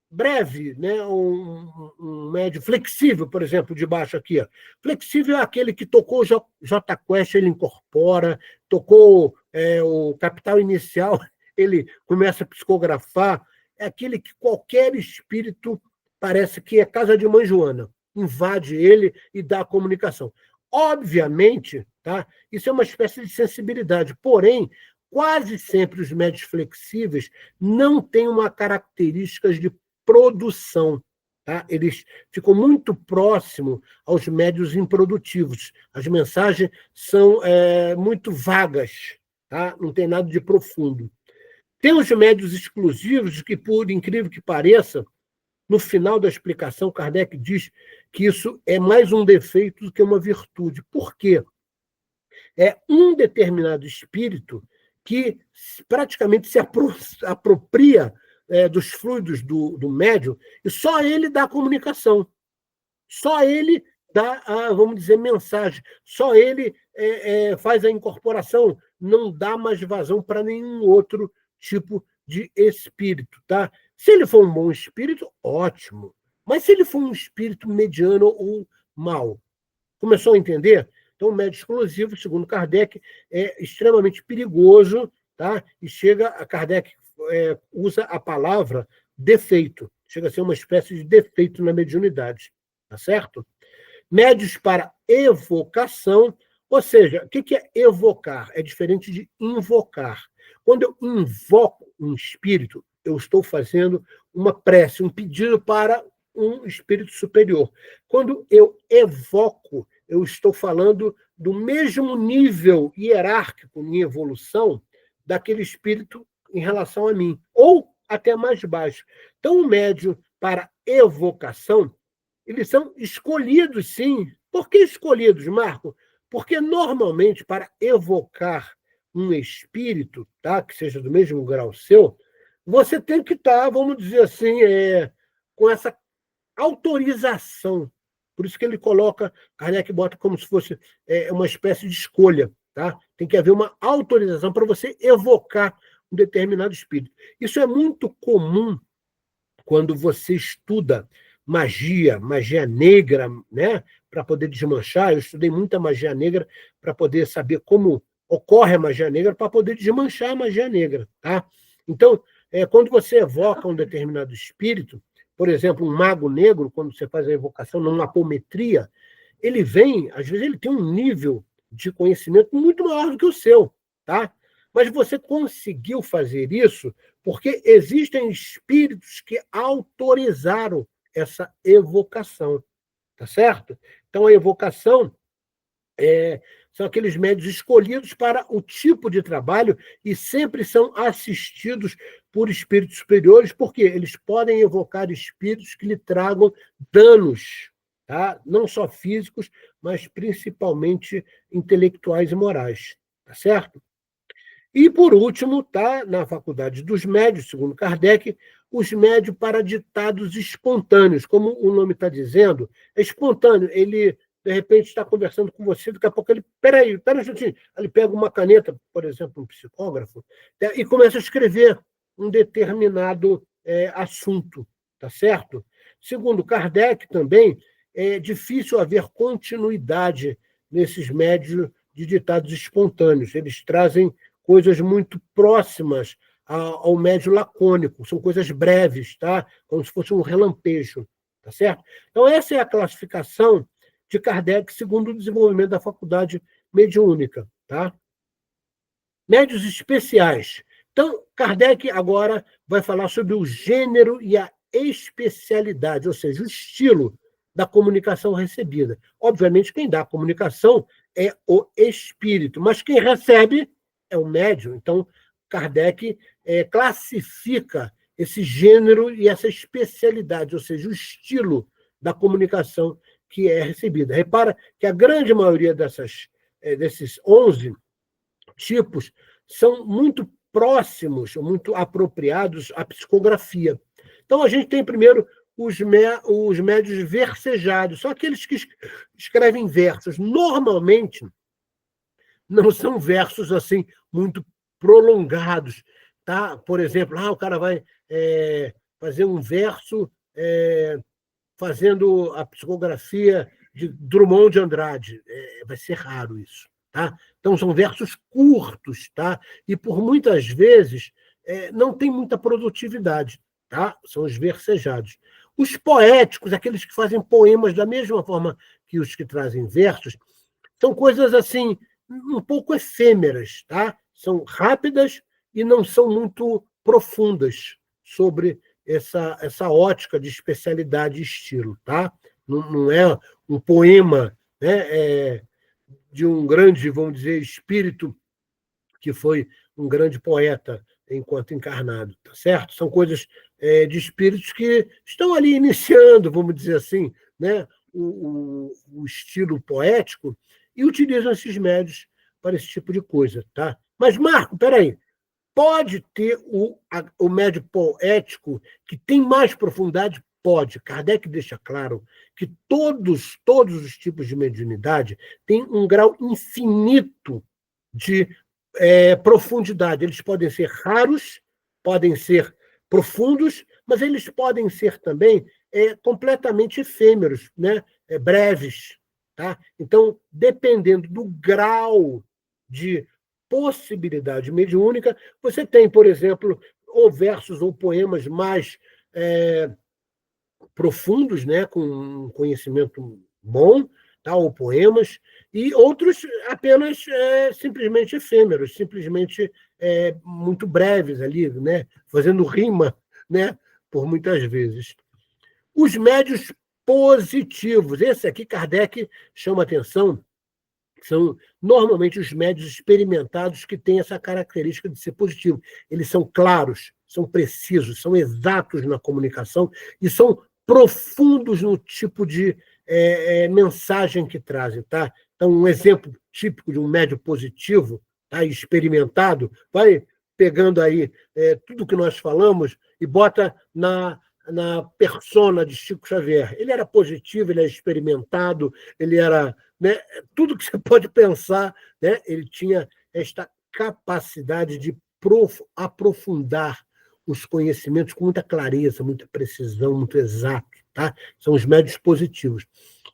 breve, né? Um médio flexível, por exemplo, de baixo aqui. Ó. Flexível é aquele que tocou o J Quest, ele incorpora, tocou o capital inicial, ele começa a psicografar. É aquele que qualquer espírito parece que é casa de mãe Joana, invade ele e dá a comunicação. Obviamente, tá? Isso é uma espécie de sensibilidade, porém, quase sempre os médios flexíveis não têm uma característica de produção. Tá? Eles ficam muito próximos aos médios improdutivos. As mensagens são muito vagas, tá? Não tem nada de profundo. Tem os médios exclusivos que, por incrível que pareça, no final da explicação, Kardec diz que isso é mais um defeito do que uma virtude. Por quê? É um determinado espírito que praticamente se apropria dos fluidos do médium e só ele dá a comunicação. Só ele dá, vamos dizer, mensagem. Só ele faz a incorporação. Não dá mais vazão para nenhum outro tipo de espírito. Tá? Se ele for um bom espírito, ótimo. Mas se ele for um espírito mediano ou mau, começou a entender? Então, o médio exclusivo, segundo Kardec, é extremamente perigoso, tá? E Kardec usa a palavra defeito. Chega a ser uma espécie de defeito na mediunidade, tá certo? Médios para evocação, ou seja, o que é evocar? É diferente de invocar. Quando eu invoco um espírito, eu estou fazendo uma prece, um pedido para um espírito superior. Quando eu evoco, eu eu estou falando do mesmo nível hierárquico em evolução daquele espírito em relação a mim, ou até mais baixo. Então, o médium para evocação, eles são escolhidos, sim. Por que escolhidos, Marco? Porque, normalmente, para evocar um espírito, tá, que seja do mesmo grau seu, você tem que estar, vamos dizer assim, com essa autorização. Por isso que ele coloca, Kardec bota como se fosse uma espécie de escolha. Tá? Tem que haver uma autorização para você evocar um determinado espírito. Isso é muito comum quando você estuda magia negra, né? Para poder desmanchar. Eu estudei muita magia negra para poder saber como ocorre a magia negra, para poder desmanchar a magia negra. Tá? Então, quando você evoca um determinado espírito, por exemplo, um mago negro, quando você faz a evocação numa apometria, ele vem, às vezes ele tem um nível de conhecimento muito maior do que o seu, tá? Mas você conseguiu fazer isso porque existem espíritos que autorizaram essa evocação, tá certo? Então, a evocação são aqueles médios escolhidos para o tipo de trabalho e sempre são assistidos por espíritos superiores, porque eles podem evocar espíritos que lhe tragam danos, tá? Não só físicos, mas principalmente intelectuais e morais, tá certo? E, por último, tá na Faculdade dos Médios, segundo Kardec, os médios para ditados espontâneos. Como o nome está dizendo, é espontâneo. Ele, de repente, está conversando com você, daqui a pouco ele... Peraí, espera um minutinho. Ele pega uma caneta, por exemplo, um psicógrafo, e começa a escrever um determinado assunto, tá certo? Segundo Kardec, também, é difícil haver continuidade nesses médios de ditados espontâneos. Eles trazem coisas muito próximas ao médio lacônico, são coisas breves, tá? Como se fosse um relampejo, tá certo? Então, essa é a classificação de Kardec segundo o desenvolvimento da faculdade mediúnica, tá? Médios especiais. Então, Kardec agora vai falar sobre o gênero e a especialidade, ou seja, o estilo da comunicação recebida. Obviamente, quem dá a comunicação é o espírito, mas quem recebe é o médium. Então, Kardec classifica esse gênero e essa especialidade, ou seja, o estilo da comunicação que é recebida. Repara que a grande maioria desses 11 tipos são muito próximos, muito apropriados à psicografia. Então, a gente tem primeiro os médios versejados, são aqueles que escrevem versos. Normalmente, não são versos assim muito prolongados, tá? Por exemplo, o cara vai fazer um verso fazendo a psicografia de Drummond de Andrade. Vai ser raro isso, tá? Então, são versos curtos, tá? E, por muitas vezes, não tem muita produtividade, tá? São os versejados. Os poéticos, aqueles que fazem poemas da mesma forma que os que trazem versos, são coisas assim um pouco efêmeras, tá? São rápidas e não são muito profundas sobre essa ótica de especialidade e estilo, tá? Não é um poema, né, de um grande, vamos dizer, espírito que foi um grande poeta enquanto encarnado, tá certo? São coisas de espíritos que estão ali iniciando, vamos dizer assim, né, o estilo poético, e utilizam esses médios para esse tipo de coisa, tá? Mas, Marco, peraí, pode ter o médio poético que tem mais profundidade? Pode. Kardec deixa claro que todos os tipos de mediunidade têm um grau infinito de profundidade. Eles podem ser raros, podem ser profundos, mas eles podem ser também completamente efêmeros, né? Breves. Tá? Então, dependendo do grau de possibilidade mediúnica, você tem, por exemplo, ou versos ou poemas mais profundos, né, com um conhecimento bom, tá, ou poemas, e outros apenas simplesmente efêmeros, simplesmente muito breves ali, né, fazendo rima, né, por muitas vezes. Os médios positivos. Esse aqui, Kardec chama atenção, são normalmente os médios experimentados que têm essa característica de ser positivo. Eles são claros, são precisos, são exatos na comunicação e são profundos no tipo de mensagem que trazem. Tá? Então, um exemplo típico de um médio positivo, tá, experimentado, vai pegando aí tudo que nós falamos e bota na persona de Chico Xavier. Ele era positivo, ele era experimentado, ele era, né, tudo que você pode pensar, né, ele tinha esta capacidade de aprofundar os conhecimentos com muita clareza, muita precisão, muito exato. Tá? São os médios positivos.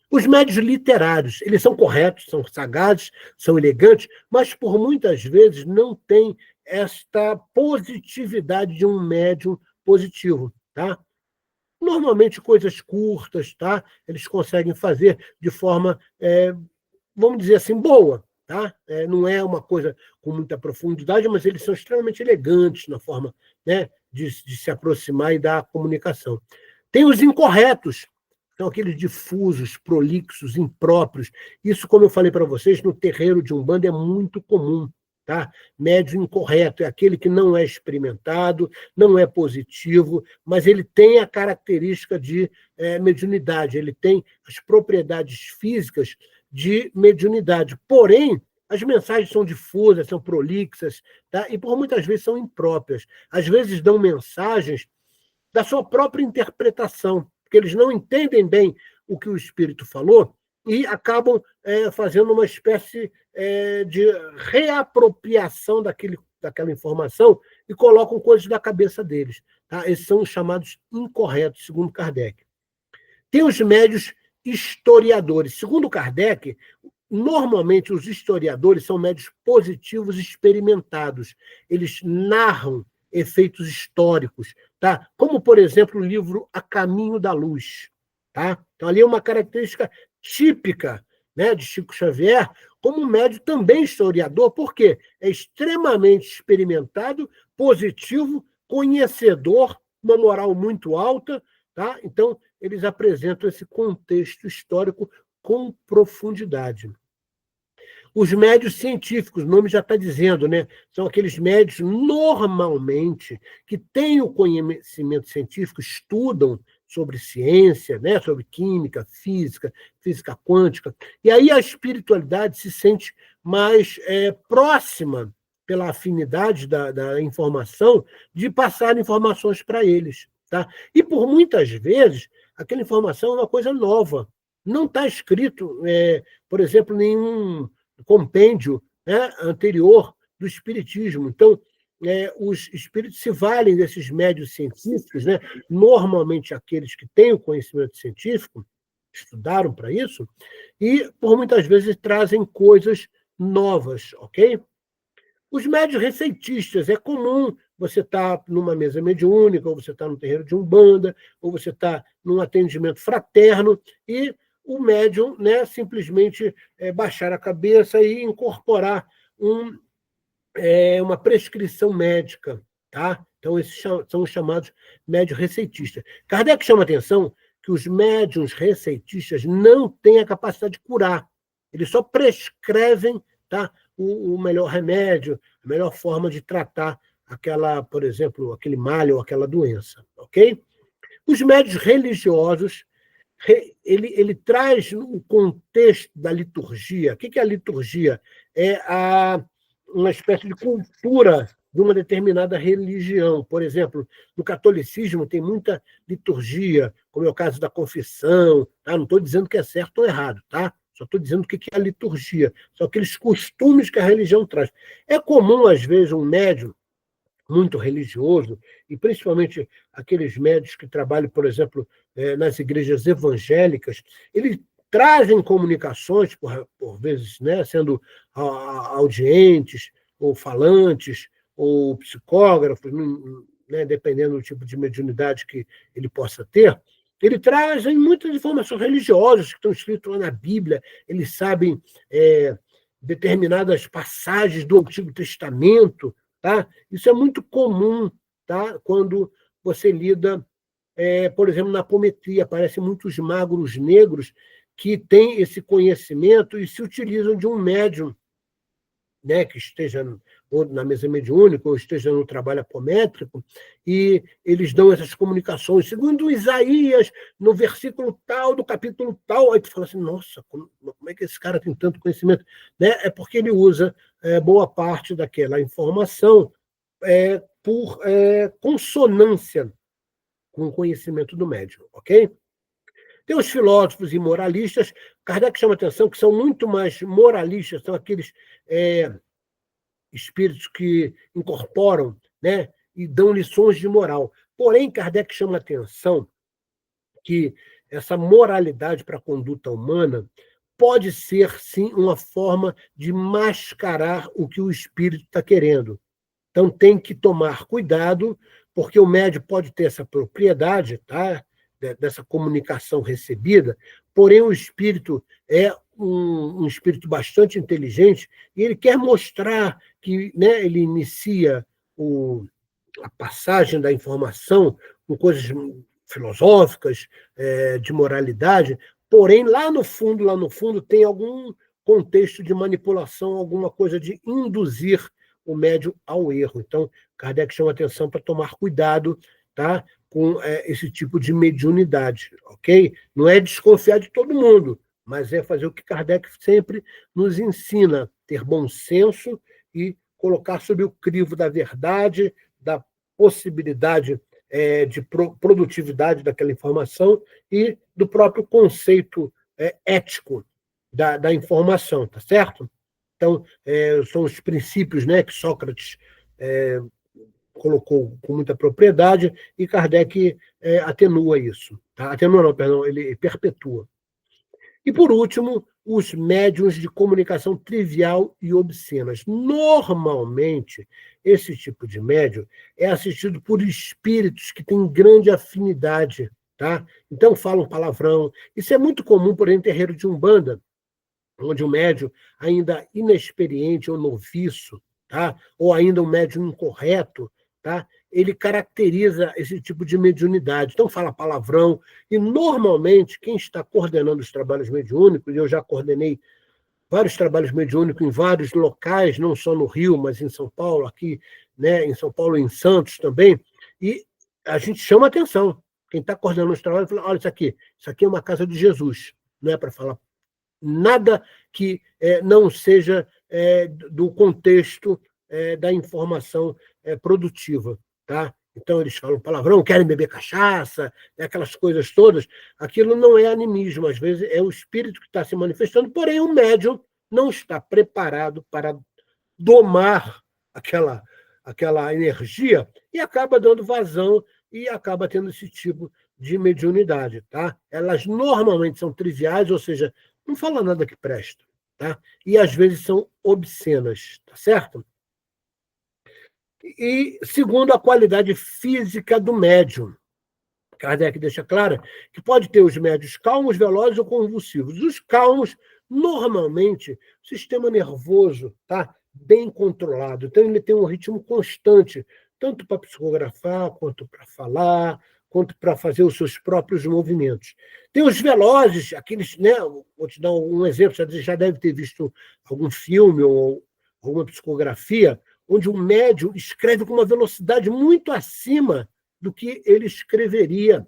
Os médios literários, eles são corretos, são sagazes, são elegantes, mas por muitas vezes não têm esta positividade de um médium positivo. Tá? Normalmente coisas curtas, tá? Eles conseguem fazer de forma, vamos dizer assim, boa. Tá? Não é uma coisa com muita profundidade, mas eles são extremamente elegantes na forma, né, de se aproximar e dar comunicação. Tem os incorretos, são aqueles difusos, prolixos, impróprios. Isso, como eu falei para vocês, no terreiro de Umbanda é muito comum. Tá? Médio incorreto é aquele que não é experimentado, não é positivo, mas ele tem a característica de mediunidade, ele tem as propriedades físicas de mediunidade. Porém, as mensagens são difusas, são prolixas, tá? E por muitas vezes são impróprias. Às vezes dão mensagens da sua própria interpretação, porque eles não entendem bem o que o espírito falou e acabam fazendo uma espécie de reapropriação daquela informação e colocam coisas da cabeça deles. Tá? Esses são os chamados incorretos, segundo Kardec. Tem os médios historiadores. Segundo Kardec, normalmente os historiadores são médios positivos experimentados. Eles narram efeitos históricos, tá? Como, por exemplo, o livro A Caminho da Luz. Tá? Então, ali é uma característica típica, né, de Chico Xavier, como médium também historiador, porque é extremamente experimentado, positivo, conhecedor, uma moral muito alta. Tá? Então, eles apresentam esse contexto histórico com profundidade. Os médios científicos, o nome já está dizendo, né? São aqueles médios, normalmente, que têm o conhecimento científico, estudam sobre ciência, né? Sobre química, física quântica, e aí a espiritualidade se sente mais próxima, pela afinidade da informação, de passar informações para eles. Tá? E, por muitas vezes, aquela informação é uma coisa nova. Não está escrito, por exemplo, nenhum compêndio, né, anterior do espiritismo. Então, os espíritos se valem desses médios científicos, né, normalmente aqueles que têm o conhecimento científico, estudaram para isso, e por muitas vezes trazem coisas novas, ok? Os médios receitistas, é comum você estar numa mesa mediúnica, ou você está no terreiro de Umbanda, ou você está num atendimento fraterno, e o médium, né, simplesmente baixar a cabeça e incorporar uma prescrição médica. Tá? Então, esses são os chamados médios receitistas. Kardec chama a atenção que os médiuns receitistas não têm a capacidade de curar. Eles só prescrevem, tá, o melhor remédio, a melhor forma de tratar por exemplo, aquele mal ou aquela doença. Ok? Os médios religiosos, ele traz o contexto da liturgia. O que é a liturgia? É uma espécie de cultura de uma determinada religião. Por exemplo, no catolicismo tem muita liturgia, como é o caso da confissão. Tá? Não estou dizendo que é certo ou errado, tá? Só estou dizendo o que é a liturgia. São aqueles costumes que a religião traz. É comum, às vezes, um médium muito religioso, e principalmente aqueles médios que trabalham, por exemplo, nas igrejas evangélicas, eles trazem comunicações, por vezes, né, sendo audientes, ou falantes, ou psicógrafos, né, dependendo do tipo de mediunidade que ele possa ter. Ele traz muitas informações religiosas que estão escritas lá na Bíblia, eles sabem determinadas passagens do Antigo Testamento. Tá? Isso é muito comum, tá? Quando você lida por exemplo, na apometria, aparecem muitos magos negros que têm esse conhecimento e se utilizam de um médium, né, que esteja ou na mesa mediúnica ou esteja no trabalho apométrico, e eles dão essas comunicações. Segundo Isaías, no versículo tal, do capítulo tal, aí tu fala assim, nossa, como é que esse cara tem tanto conhecimento? Né? É porque ele usa boa parte daquela informação por consonância com o conhecimento do médium, ok? Tem os filósofos e moralistas, Kardec chama atenção que são muito mais moralistas, são aqueles espíritos que incorporam, né, e dão lições de moral. Porém, Kardec chama atenção que essa moralidade para a conduta humana pode ser, sim, uma forma de mascarar o que o espírito está querendo. Então, tem que tomar cuidado, porque o médium pode ter essa propriedade, tá? Dessa comunicação recebida, porém o espírito é um espírito bastante inteligente e ele quer mostrar que, né, ele inicia a passagem da informação com coisas filosóficas, de moralidade, porém lá no fundo tem algum contexto de manipulação, alguma coisa de induzir o médium ao erro. Então, Kardec chama atenção para tomar cuidado, tá, com esse tipo de mediunidade, ok? Não é desconfiar de todo mundo, mas é fazer o que Kardec sempre nos ensina, ter bom senso e colocar sob o crivo da verdade, da possibilidade de produtividade daquela informação e do próprio conceito ético da informação, tá certo? Então, são os princípios, né, que Sócrates colocou com muita propriedade e Kardec atenua isso. Tá? Atenua não, perdão, ele perpetua. E, por último, os médiuns de comunicação trivial e obscenas. Normalmente, esse tipo de médium é assistido por espíritos que têm grande afinidade, tá? Então, falam palavrão. Isso é muito comum, por exemplo, em terreiro de Umbanda, onde o médium, ainda inexperiente ou noviço, tá? Ou ainda um médium incorreto, tá? Ele caracteriza esse tipo de mediunidade. Então, fala palavrão, e normalmente quem está coordenando os trabalhos mediúnicos, eu já coordenei vários trabalhos mediúnicos em vários locais, não só no Rio, mas em São Paulo, aqui, né, em São Paulo, em Santos também, e a gente chama atenção. Quem está coordenando os trabalhos fala, olha, isso aqui é uma casa de Jesus, não é para falar nada que não seja do contexto da informação produtiva, tá? Então, eles falam palavrão, querem beber cachaça, aquelas coisas todas. Aquilo não é animismo, às vezes é o espírito que está se manifestando, porém o médium não está preparado para domar aquela energia e acaba dando vazão e acaba tendo esse tipo de mediunidade, tá? Elas normalmente são triviais, ou seja, não fala nada que presta, tá? E às vezes são obscenas, tá certo? E segundo a qualidade física do médium, Kardec deixa claro que pode ter os médios calmos, velozes ou convulsivos. Os calmos, normalmente, o sistema nervoso está bem controlado, então ele tem um ritmo constante, tanto para psicografar, quanto para falar, quanto para fazer os seus próprios movimentos. Tem os velozes, aqueles, né? Vou te dar um exemplo, você já deve ter visto algum filme ou alguma psicografia, onde o médium escreve com uma velocidade muito acima do que ele escreveria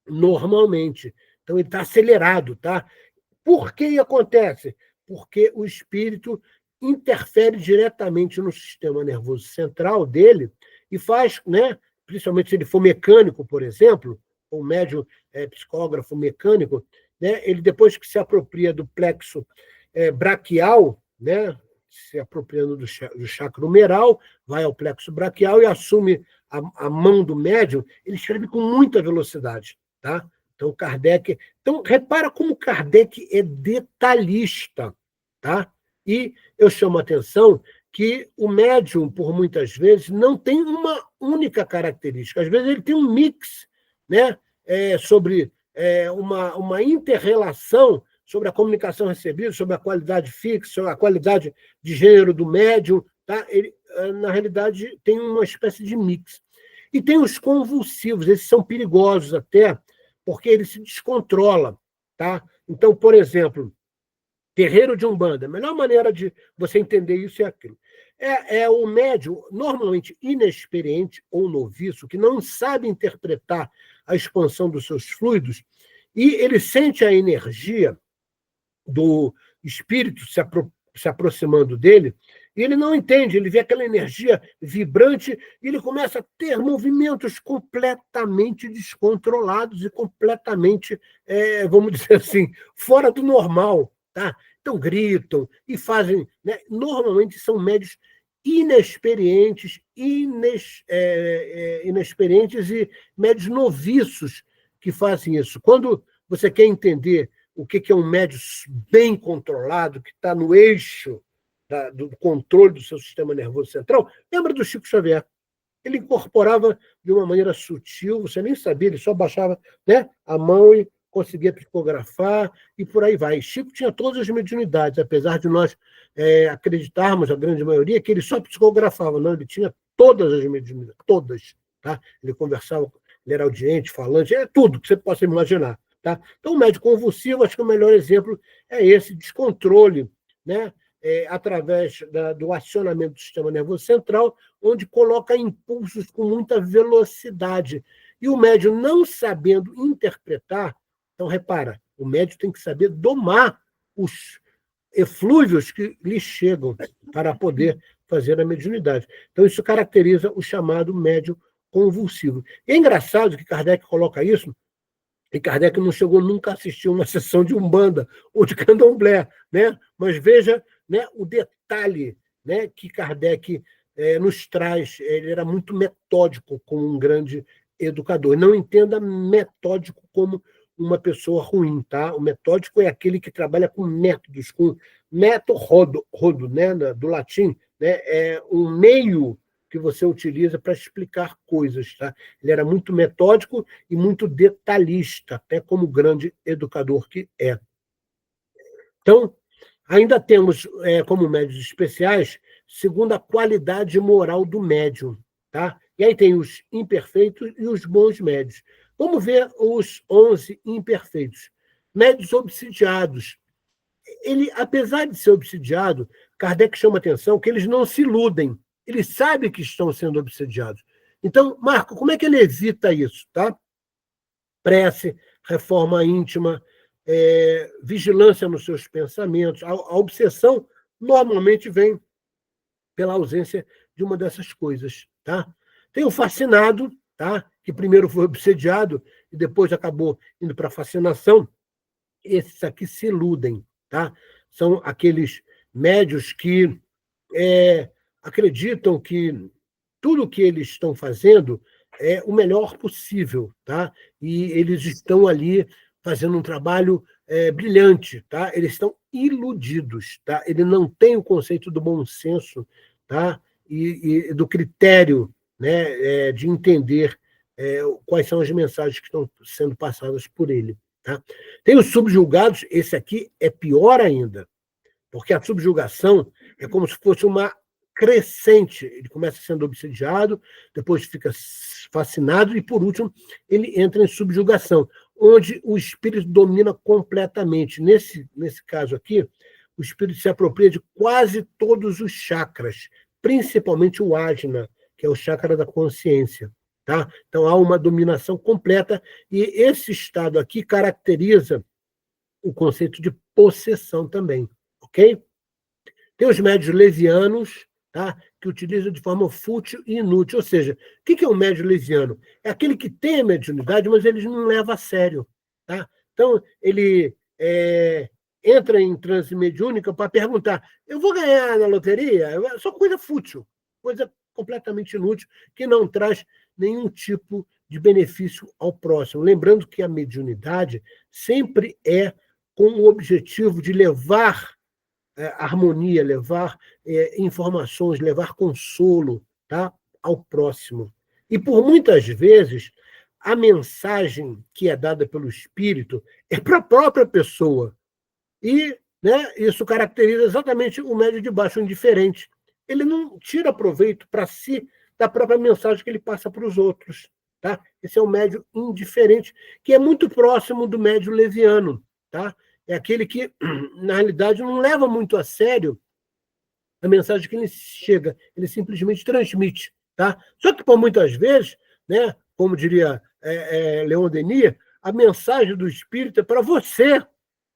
normalmente. Então, ele está acelerado, tá? Por que acontece? Porque o espírito interfere diretamente no sistema nervoso central dele e faz, né, principalmente se ele for mecânico, por exemplo, ou médium psicógrafo mecânico, né, ele depois que se apropria do plexo braquial, né, se apropriando do chakra humeral, vai ao plexo braquial e assume a mão do médium, ele escreve com muita velocidade, tá? Então, Kardec... Então, repara como Kardec é detalhista, tá? E eu chamo a atenção que o médium, por muitas vezes, não tem uma única característica. Às vezes ele tem um mix, né, sobre uma inter-relação sobre a comunicação recebida, sobre a qualidade fixa, sobre a qualidade de gênero do médium, tá? Ele, na realidade, tem uma espécie de mix. E tem os convulsivos, esses são perigosos até, porque ele se descontrola. Tá? Então, por exemplo, terreiro de Umbanda, a melhor maneira de você entender isso é aquilo. É o médium, normalmente inexperiente ou noviço, que não sabe interpretar a expansão dos seus fluidos, e ele sente a energia do espírito se aproximando dele, e ele não entende, ele vê aquela energia vibrante e ele começa a ter movimentos completamente descontrolados e completamente, vamos dizer assim, fora do normal. Tá? Então gritam e fazem... Né? Normalmente são médios inexperientes e médios noviços que fazem isso. Quando você quer entender o que é um médium bem controlado, que está no eixo do controle do seu sistema nervoso central, lembra do Chico Xavier. Ele incorporava de uma maneira sutil, você nem sabia, ele só baixava, né, a mão e conseguia psicografar, e por aí vai. Chico tinha todas as mediunidades, apesar de nós acreditarmos, a grande maioria, que ele só psicografava. Não, ele tinha todas as mediunidades, todas. Tá? Ele conversava, ele era audiente, falante, tudo que você possa imaginar. Tá? Então, o médium convulsivo, acho que o melhor exemplo é esse descontrole, né? Através do acionamento do sistema nervoso central, onde coloca impulsos com muita velocidade. E o médium não sabendo interpretar, então, repara, o médium tem que saber domar os eflúvios que lhe chegam para poder fazer a mediunidade. Então, isso caracteriza o chamado médium convulsivo. E é engraçado que Kardec coloca isso, e Kardec não chegou nunca a assistir uma sessão de Umbanda ou de Candomblé, né? Mas veja, né, o detalhe, né, que Kardec nos traz. Ele era muito metódico como um grande educador. Não entenda metódico como uma pessoa ruim, tá? O metódico é aquele que trabalha com métodos, com método, né, do latim, né? É um meio que você utiliza para explicar coisas, tá? Ele era muito metódico e muito detalhista, até como grande educador que é. Então, ainda temos como médios especiais, segundo a qualidade moral do médium, tá? E aí tem os imperfeitos e os bons médios. Vamos ver os 11 imperfeitos. Médios obsidiados. Ele, apesar de ser obsidiado, Kardec chama atenção que eles não se iludem. Eles sabem que estão sendo obsidiados. Então, Marco, como é que ele evita isso? Tá? Prece, reforma íntima, vigilância nos seus pensamentos. A obsessão normalmente vem pela ausência de uma dessas coisas. Tá? Tem o fascinado, tá? Que primeiro foi obsediado e depois acabou indo para a fascinação. Esses aqui se iludem. Tá? São aqueles médios que acreditam que tudo que eles estão fazendo é o melhor possível, tá? E eles estão ali fazendo um trabalho brilhante, tá? Eles estão iludidos, tá? Ele não tem o conceito do bom senso, tá? E do critério, né, de entender quais são as mensagens que estão sendo passadas por ele, tá? Tem os subjugados, esse aqui é pior ainda, porque a subjugação é como se fosse uma crescente. Ele começa sendo obsidiado, depois fica fascinado e, por último, ele entra em subjugação, onde o espírito domina completamente. Nesse caso aqui, o espírito se apropria de quase todos os chakras, principalmente o ajna, que é o chakra da consciência. Tá? Então, há uma dominação completa, e esse estado aqui caracteriza o conceito de possessão também. Ok? Tem os médios levianos, tá? Que utilizam de forma fútil e inútil. Ou seja, o que é um médio leviano? É aquele que tem a mediunidade, mas ele não leva a sério. Tá? Então, ele entra em transe mediúnica para perguntar: eu vou ganhar na loteria? É só coisa fútil, coisa completamente inútil, que não traz nenhum tipo de benefício ao próximo. Lembrando que a mediunidade sempre é com o objetivo de levar harmonia, levar informações, levar consolo, tá, ao próximo. E por muitas vezes, a mensagem que é dada pelo espírito é para a própria pessoa. E, né, isso caracteriza exatamente o médio de baixo, o indiferente. Ele não tira proveito para si da própria mensagem que ele passa para os outros. Tá? Esse é o médium indiferente, que é muito próximo do médium leviano. Tá? É aquele que, na realidade, não leva muito a sério a mensagem que ele chega, ele simplesmente transmite. Tá? Só que, por muitas vezes, né, como diria Leon Denis, a mensagem do espírito é para você,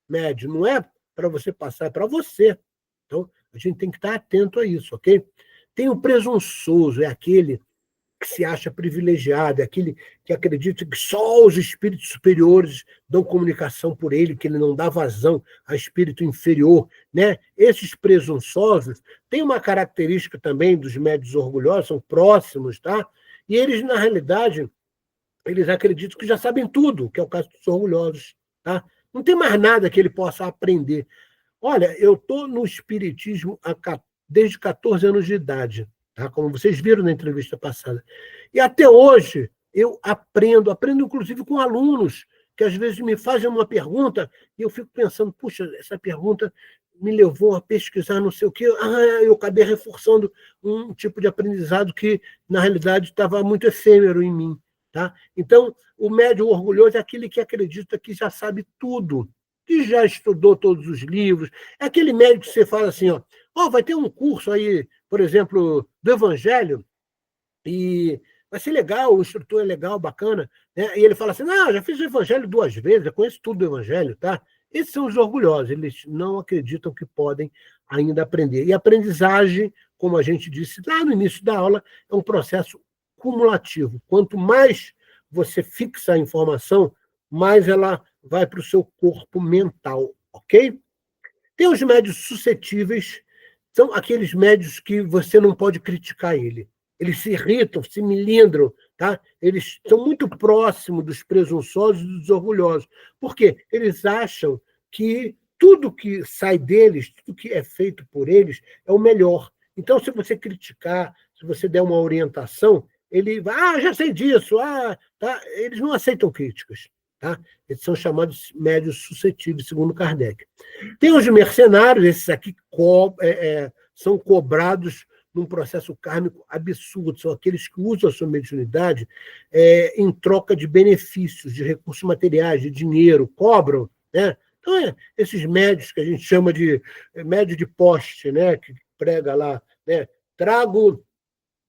médium, não é para você passar, é para você. Então, a gente tem que estar atento a isso, ok? Tem o presunçoso, é aquele que se acha privilegiado, é aquele que acredita que só os espíritos superiores dão comunicação por ele, que ele não dá vazão a espírito inferior, né? Esses presunçosos têm uma característica também dos médiuns orgulhosos, são próximos, tá? E eles, na realidade, eles acreditam que já sabem tudo, que é o caso dos orgulhosos, tá? Não tem mais nada que ele possa aprender. Olha, eu estou no espiritismo desde 14 anos de idade, tá? Como vocês viram na entrevista passada. E até hoje eu aprendo inclusive com alunos, que às vezes me fazem uma pergunta e eu fico pensando, puxa, essa pergunta me levou a pesquisar não sei o quê. Eu acabei reforçando um tipo de aprendizado que, na realidade, estava muito efêmero em mim. Tá? Então, o médium orgulhoso é aquele que acredita que já sabe tudo, que já estudou todos os livros. É aquele médium que você fala assim, vai ter um curso aí, por exemplo, do Evangelho, e vai ser legal, o instrutor é legal, bacana, né? E ele fala assim, não, já fiz o Evangelho 2 vezes, eu conheço tudo do Evangelho, tá? Esses são os orgulhosos, eles não acreditam que podem ainda aprender. E a aprendizagem, como a gente disse lá no início da aula, é um processo cumulativo. Quanto mais você fixa a informação, mais ela vai para o seu corpo mental, ok? Tem os médios suscetíveis, são aqueles médios que você não pode criticar ele. Eles se irritam, se milindram, tá? Eles são muito próximos dos presunçosos e dos orgulhosos. Por quê? Eles acham que tudo que sai deles, tudo que é feito por eles, é o melhor. Então, se você criticar, se você der uma orientação, ele vai, já sei disso, tá? Eles não aceitam críticas. Tá? Eles são chamados médios suscetíveis, segundo Kardec. Tem os mercenários, esses aqui são cobrados num processo kármico absurdo, são aqueles que usam a sua mediunidade em troca de benefícios, de recursos materiais, de dinheiro, cobram, né? Então, esses médios que a gente chama de médio de poste, né? Que prega lá, né? Trago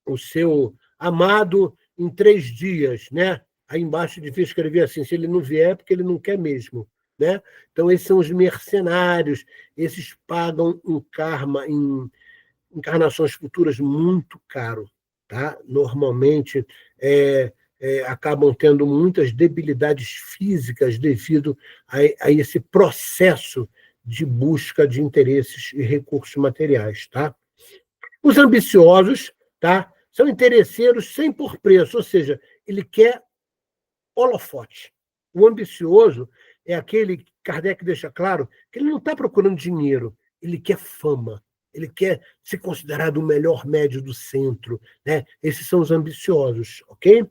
o seu amado em 3 dias, né? Aí embaixo devia escrever assim, se ele não vier é porque ele não quer mesmo, né? Então, esses são os mercenários, esses pagam um karma em encarnações futuras muito caro, tá? Normalmente acabam tendo muitas debilidades físicas devido a esse processo de busca de interesses e recursos materiais, tá? Os ambiciosos, tá? São interesseiros sem por preço, ou seja, ele quer holofote. O ambicioso é aquele que Kardec deixa claro que ele não está procurando dinheiro, ele quer fama, ele quer ser considerado o melhor médio do centro, né? Esses são os ambiciosos, ok?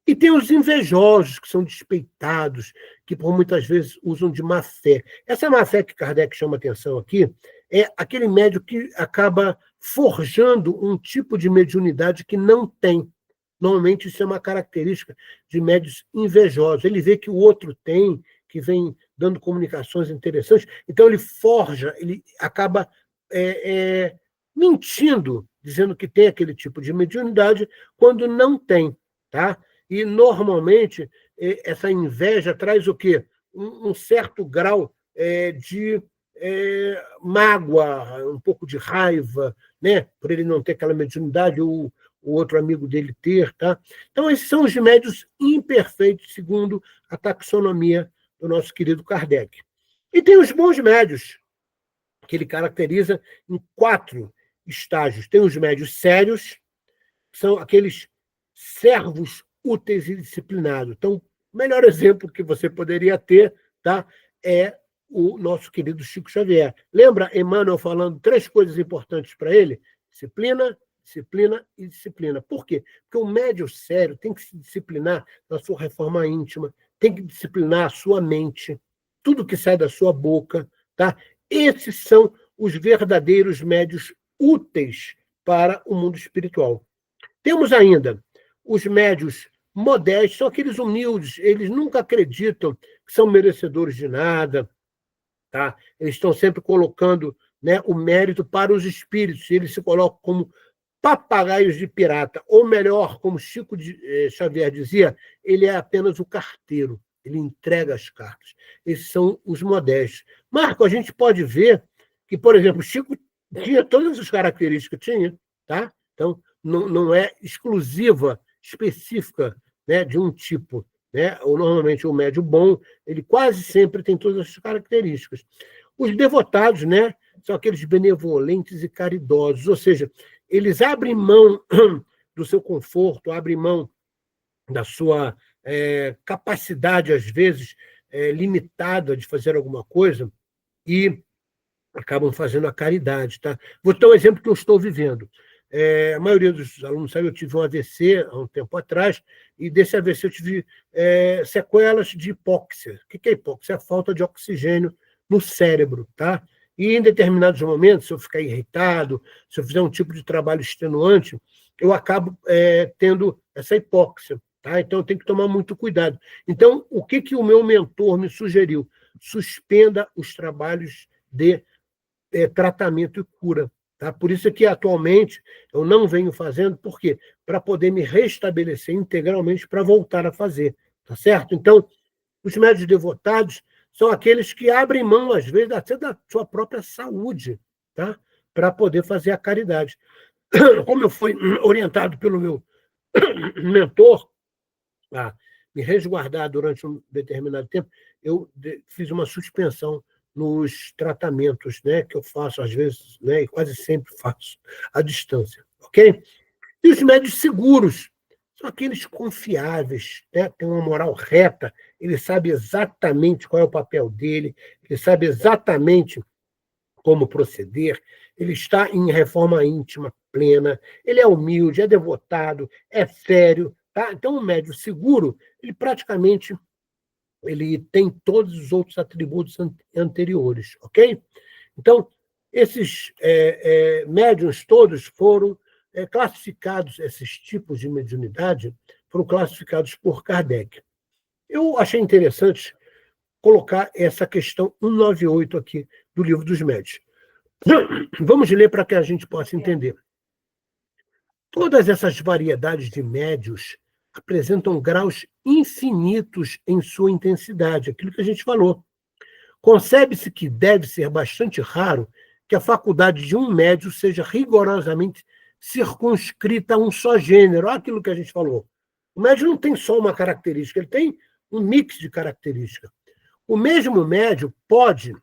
E tem os invejosos, que são despeitados, que por muitas vezes usam de má fé. Essa má fé que Kardec chama atenção aqui é aquele médio que acaba forjando um tipo de mediunidade que não tem. Normalmente isso é uma característica de médios invejosos. Ele vê que o outro tem, que vem dando comunicações interessantes, então ele forja, ele acaba mentindo, dizendo que tem aquele tipo de mediunidade, quando não tem, tá? E, normalmente, essa inveja traz o quê? Um certo grau de mágoa, um pouco de raiva, né? Por ele não ter aquela mediunidade, ou o outro amigo dele ter, tá? Então, esses são os médios imperfeitos, segundo a taxonomia do nosso querido Kardec. E tem os bons médios, que ele caracteriza em 4 estágios. Tem os médios sérios, que são aqueles servos úteis e disciplinados. Então, o melhor exemplo que você poderia ter, tá, é o nosso querido Chico Xavier. Lembra Emmanuel falando 3 coisas importantes para ele? Disciplina, disciplina e disciplina. Por quê? Porque o médium sério tem que se disciplinar na sua reforma íntima, tem que disciplinar a sua mente, tudo que sai da sua boca, tá? Esses são os verdadeiros médios úteis para o mundo espiritual. Temos ainda os médios modestos, são aqueles humildes, eles nunca acreditam que são merecedores de nada, tá? Eles estão sempre colocando, né, o mérito para os espíritos, eles se colocam como papagaios de pirata, ou melhor, como Chico Xavier dizia, ele é apenas o carteiro, ele entrega as cartas. Esses são os modestos. Marco, a gente pode ver que, por exemplo, Chico tinha todas as características, tinha, tá? Então, não é exclusiva, específica, né, de um tipo, né? Ou normalmente o médio bom, ele quase sempre tem todas as características. Os devotados, né, são aqueles benevolentes e caridosos, ou seja, eles abrem mão do seu conforto, abrem mão da sua capacidade, às vezes, limitada de fazer alguma coisa e acabam fazendo a caridade. Tá? Vou dar um exemplo que eu estou vivendo. A maioria dos alunos sabe, eu tive um AVC há um tempo atrás, e desse AVC eu tive sequelas de hipóxia. O que é hipóxia? É a falta de oxigênio no cérebro. Tá? E em determinados momentos, se eu ficar irritado, se eu fizer um tipo de trabalho extenuante, eu acabo tendo essa hipóxia. Tá? Então, eu tenho que tomar muito cuidado. Então, o que o meu mentor me sugeriu? Suspenda os trabalhos de tratamento e cura. Tá? Por isso que, atualmente, eu não venho fazendo, por quê? Para poder me restabelecer integralmente para voltar a fazer. Tá certo? Então, os médios devotados são aqueles que abrem mão, às vezes, até da sua própria saúde, tá? Para poder fazer a caridade. Como eu fui orientado pelo meu mentor a me resguardar durante um determinado tempo, eu fiz uma suspensão nos tratamentos, né, que eu faço, às vezes, né, e quase sempre faço à distância, ok? E os médios seguros são aqueles confiáveis, né? Tem uma moral reta, ele sabe exatamente qual é o papel dele, ele sabe exatamente como proceder, ele está em reforma íntima plena, ele é humilde, é devotado, é sério. Tá? Então, o médio seguro, ele praticamente ele tem todos os outros atributos anteriores, ok? Então, esses médiuns todos foram classificados, esses tipos de mediunidade foram classificados por Kardec. Eu achei interessante colocar essa questão 198 aqui do Livro dos Médiuns. Vamos ler para que a gente possa entender. Todas essas variedades de médios apresentam graus infinitos em sua intensidade, aquilo que a gente falou. Concebe-se que deve ser bastante raro que a faculdade de um médio seja rigorosamente circunscrita a um só gênero, aquilo que a gente falou. O médio não tem só uma característica, ele tem um mix de características. O mesmo médio pode,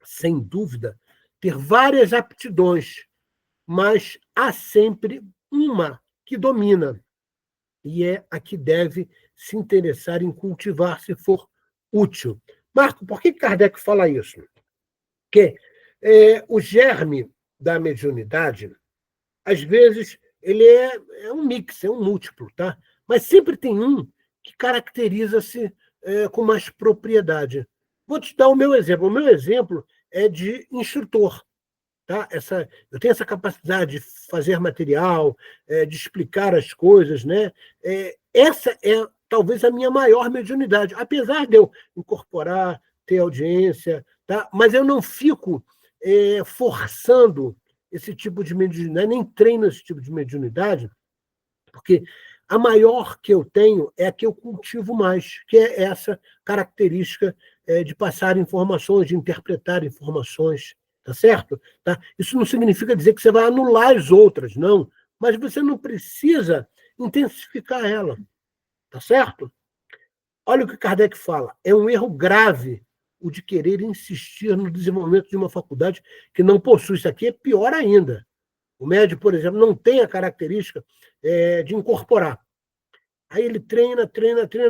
sem dúvida, ter várias aptidões, mas há sempre uma que domina, e é a que deve se interessar em cultivar se for útil. Marco, por que Kardec fala isso? Porque o germe da mediunidade, às vezes, ele é um mix, é um múltiplo, tá? Mas sempre tem um que caracteriza-se com mais propriedade. Vou te dar o meu exemplo. O meu exemplo é de instrutor. Tá? Eu tenho essa capacidade de fazer material, de explicar as coisas, né? Essa é talvez a minha maior mediunidade, apesar de eu incorporar, ter audiência, tá? Mas eu não fico forçando esse tipo de mediunidade, nem treino esse tipo de mediunidade, porque a maior que eu tenho é a que eu cultivo mais, que é essa característica de passar informações, de interpretar informações. Tá certo? Tá? Isso não significa dizer que você vai anular as outras, não. Mas você não precisa intensificar ela. Tá certo? Olha o que Kardec fala. É um erro grave o de querer insistir no desenvolvimento de uma faculdade que não possui. Isso aqui é pior ainda. O médico, por exemplo, não tem a característica de incorporar. Aí ele treina,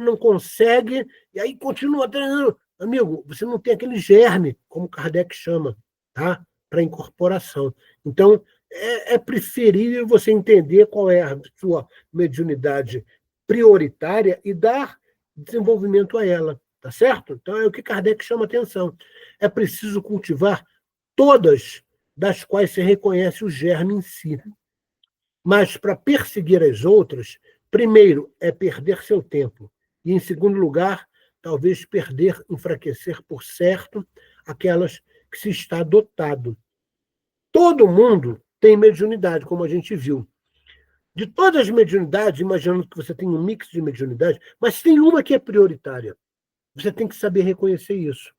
não consegue, e aí continua treinando. Amigo, você não tem aquele germe, como Kardec chama, tá? Para incorporação. Então, é preferível você entender qual é a sua mediunidade prioritária e dar desenvolvimento a ela, tá certo? Então, é o que Kardec chama atenção. É preciso cultivar todas das quais se reconhece o germe em si. Mas para perseguir as outras, primeiro é perder seu tempo. E, em segundo lugar, talvez perder, enfraquecer por certo aquelas que se está dotado. Todo mundo tem mediunidade, como a gente viu. De todas as mediunidades, imaginando que você tem um mix de mediunidade, mas tem uma que é prioritária. Você tem que saber reconhecer isso.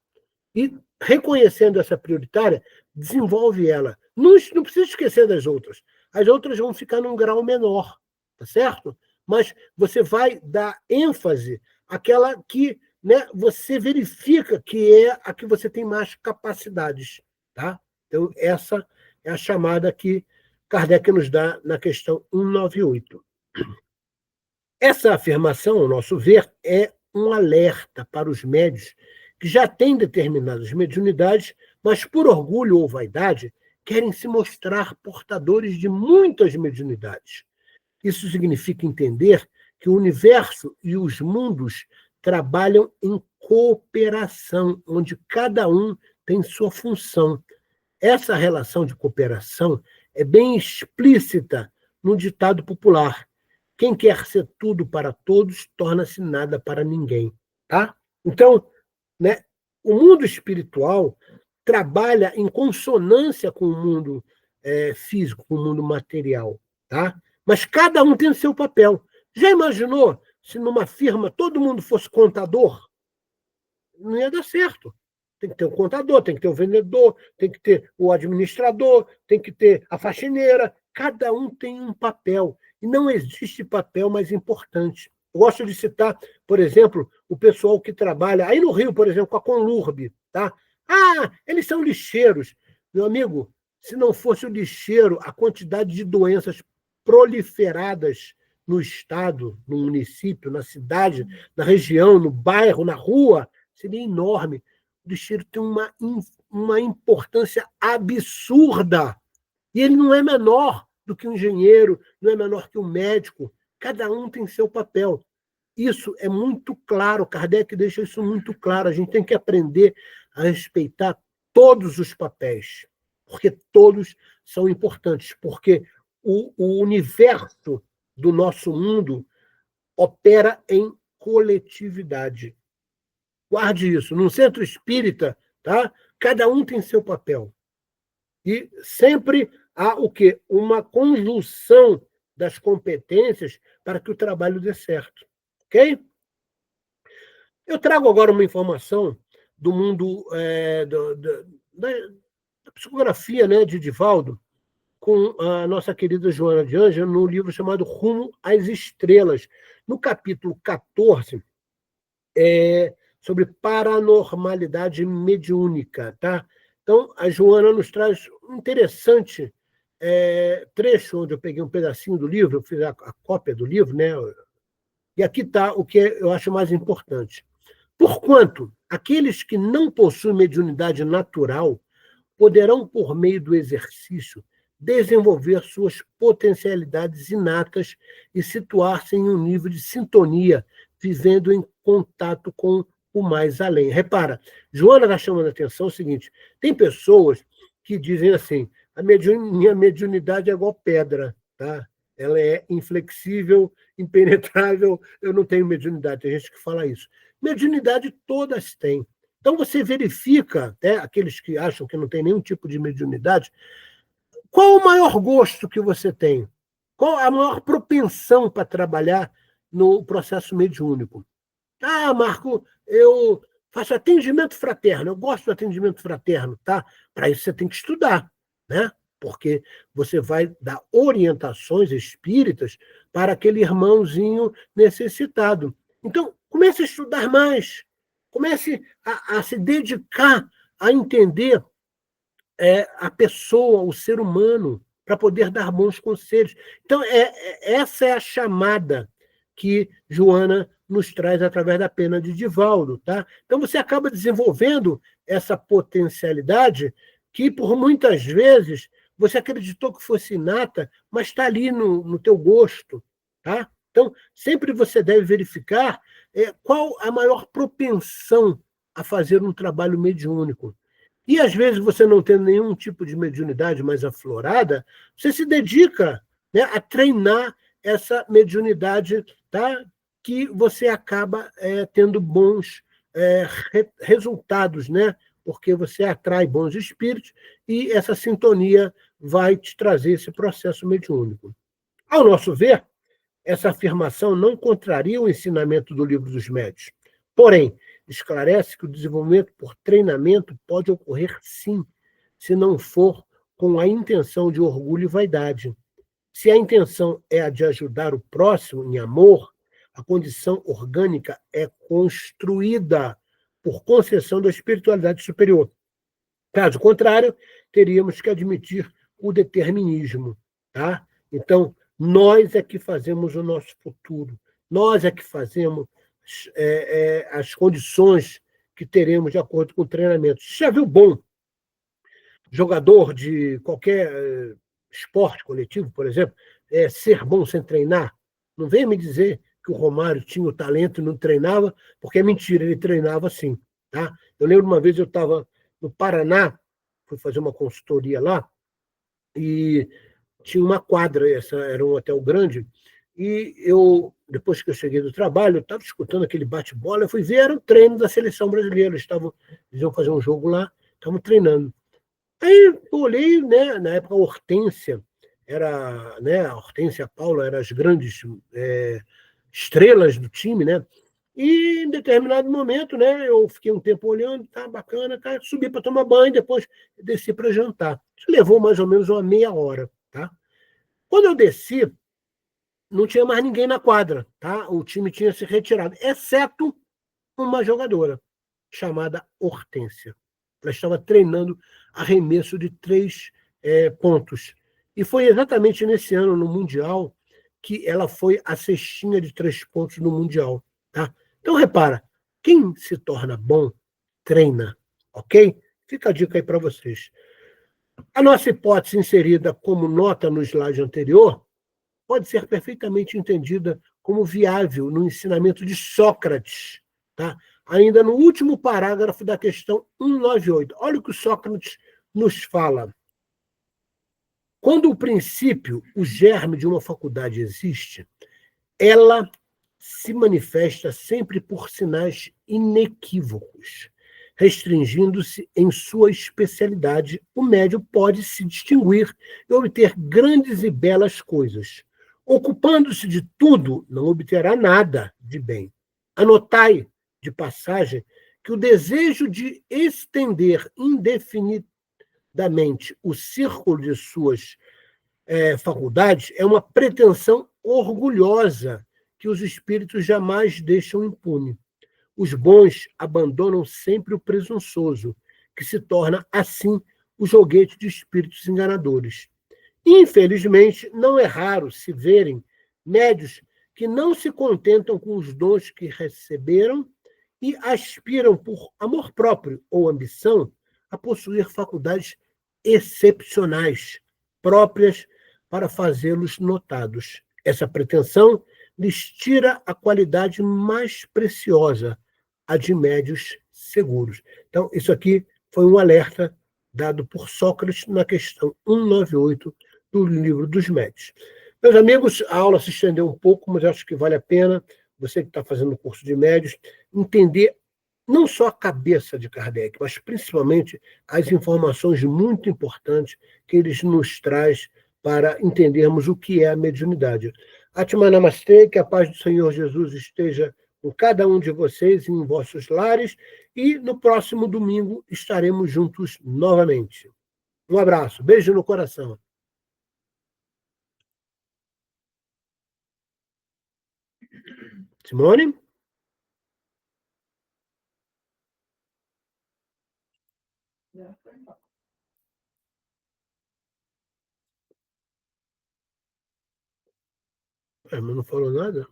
E, reconhecendo essa prioritária, desenvolve ela. Não precisa esquecer das outras. As outras vão ficar num grau menor, tá certo? Mas você vai dar ênfase àquela que, né, você verifica que é a que você tem mais capacidades. Tá? Então, essa é a chamada que Kardec nos dá na questão 198. Essa afirmação, ao nosso ver, é um alerta para os médios que já têm determinadas mediunidades, mas por orgulho ou vaidade querem se mostrar portadores de muitas mediunidades. Isso significa entender que o universo e os mundos trabalham em cooperação, onde cada um tem sua função. Essa relação de cooperação é bem explícita no ditado popular: quem quer ser tudo para todos, torna-se nada para ninguém. Tá? Então, né, o mundo espiritual trabalha em consonância com o mundo físico, com o mundo material. Tá? Mas cada um tem o seu papel. Já imaginou se numa firma todo mundo fosse contador? Não ia dar certo. Tem que ter o contador, tem que ter o vendedor, tem que ter o administrador, tem que ter a faxineira. Cada um tem um papel. E não existe papel mais importante. Eu gosto de citar, por exemplo, o pessoal que trabalha aí no Rio, por exemplo, com a Conlurb. Tá? Ah, eles são lixeiros. Meu amigo, se não fosse o lixeiro, a quantidade de doenças proliferadas no estado, no município, na cidade, na região, no bairro, na rua, seria enorme. O lixeiro tem uma importância absurda. E ele não é menor do que um engenheiro, não é menor que um médico. Cada um tem seu papel. Isso é muito claro, Kardec deixa isso muito claro. A gente tem que aprender a respeitar todos os papéis, porque todos são importantes, porque o universo do nosso mundo opera em coletividade. Guarde isso. Num centro espírita, tá? Cada um tem seu papel. E sempre há o quê? Uma conjunção das competências para que o trabalho dê certo. Ok? Eu trago agora uma informação do mundo da psicografia, né, de Divaldo, com a nossa querida Joana de Ângela, no livro chamado Rumo às Estrelas. No capítulo 14, sobre paranormalidade mediúnica. Tá? Então, a Joana nos traz um interessante trecho, onde eu peguei um pedacinho do livro, eu fiz a cópia do livro, né? E aqui está o que eu acho mais importante. Porquanto aqueles que não possuem mediunidade natural poderão, por meio do exercício, desenvolver suas potencialidades inatas e situar-se em um nível de sintonia, vivendo em contato com o mais além. Repara, Joana está chamando a atenção o seguinte: tem pessoas que dizem assim, minha mediunidade é igual pedra, tá? Ela é inflexível, impenetrável, eu não tenho mediunidade. Tem gente que fala isso. Mediunidade todas têm. Então você verifica, aqueles que acham que não tem nenhum tipo de mediunidade, qual o maior gosto que você tem? Qual a maior propensão para trabalhar no processo mediúnico? Ah, Marco, eu faço atendimento fraterno, eu gosto do atendimento fraterno, tá? Para isso você tem que estudar, né? Porque você vai dar orientações espíritas para aquele irmãozinho necessitado. Então, comece a estudar mais, comece a se dedicar a entender a pessoa, o ser humano, para poder dar bons conselhos. Então, essa é a chamada que Joana nos traz através da pena de Divaldo. Tá? Então, você acaba desenvolvendo essa potencialidade que, por muitas vezes, você acreditou que fosse inata, mas está ali no teu gosto. Tá? Então, sempre você deve verificar qual a maior propensão a fazer um trabalho mediúnico. E, às vezes, você não tendo nenhum tipo de mediunidade mais aflorada, você se dedica, né, a treinar essa mediunidade, tá? Que você acaba tendo bons resultados, né? Porque você atrai bons espíritos e essa sintonia vai te trazer esse processo mediúnico. Ao nosso ver, essa afirmação não contraria o ensinamento do Livro dos Médiuns. Porém, esclarece que o desenvolvimento por treinamento pode ocorrer sim, se não for com a intenção de orgulho e vaidade. Se a intenção é a de ajudar o próximo em amor, a condição orgânica é construída por concessão da espiritualidade superior. Caso contrário, teríamos que admitir o determinismo. Tá? Então, nós é que fazemos o nosso futuro, nós é que fazemos as condições que teremos de acordo com o treinamento. Você já viu bom jogador de qualquer esporte coletivo, por exemplo, ser bom sem treinar? Não venha me dizer que o Romário tinha o talento e não treinava, porque é mentira, ele treinava sim. Tá? Eu lembro uma vez eu estava no Paraná, fui fazer uma consultoria lá, e tinha uma quadra, essa era um hotel grande, e eu, depois que eu cheguei do trabalho, eu estava escutando aquele bate-bola, eu fui ver, era o treino da seleção brasileira, eles iam fazer um jogo lá, estavam treinando. Aí eu olhei, né, na época a Hortência, né, a Hortência e a Paula eram as grandes estrelas do time, né? E em determinado momento, né, eu fiquei um tempo olhando, tá bacana, tá, subi para tomar banho, depois desci para jantar. Isso levou mais ou menos uma meia hora, tá? Quando eu desci, não tinha mais ninguém na quadra, tá? O time tinha se retirado, exceto uma jogadora chamada Hortência. Ela estava treinando arremesso de 3 pontos. E foi exatamente nesse ano, no Mundial, que ela foi a cestinha de 3 pontos no Mundial. Tá? Então, repara, quem se torna bom, treina, ok? Fica a dica aí para vocês. A nossa hipótese inserida como nota no slide anterior pode ser perfeitamente entendida como viável no ensinamento de Sócrates, tá? Ainda no último parágrafo da questão 198. Olha o que o Sócrates nos fala. Quando o princípio, o germe de uma faculdade existe, ela se manifesta sempre por sinais inequívocos. Restringindo-se em sua especialidade, o médium pode se distinguir e obter grandes e belas coisas. Ocupando-se de tudo, não obterá nada de bem. Anotai, de passagem, que o desejo de estender indefinidamente o círculo de suas faculdades é uma pretensão orgulhosa que os espíritos jamais deixam impune. Os bons abandonam sempre o presunçoso, que se torna, assim, o joguete de espíritos enganadores. Infelizmente, não é raro se verem médios que não se contentam com os dons que receberam e aspiram, por amor próprio ou ambição, a possuir faculdades excepcionais, próprias para fazê-los notados. Essa pretensão lhes tira a qualidade mais preciosa, a de médios seguros. Então, isso aqui foi um alerta dado por Sócrates na questão 198 do Livro dos Médiuns. Meus amigos, a aula se estendeu um pouco, mas acho que vale a pena, você que está fazendo o curso de médiuns, entender não só a cabeça de Kardec, mas principalmente as informações muito importantes que ele nos traz para entendermos o que é a mediunidade. Atma Namastê, que a paz do Senhor Jesus esteja com cada um de vocês em vossos lares, e no próximo domingo estaremos juntos novamente. Um abraço, beijo no coração. Simone? Mas não falou nada?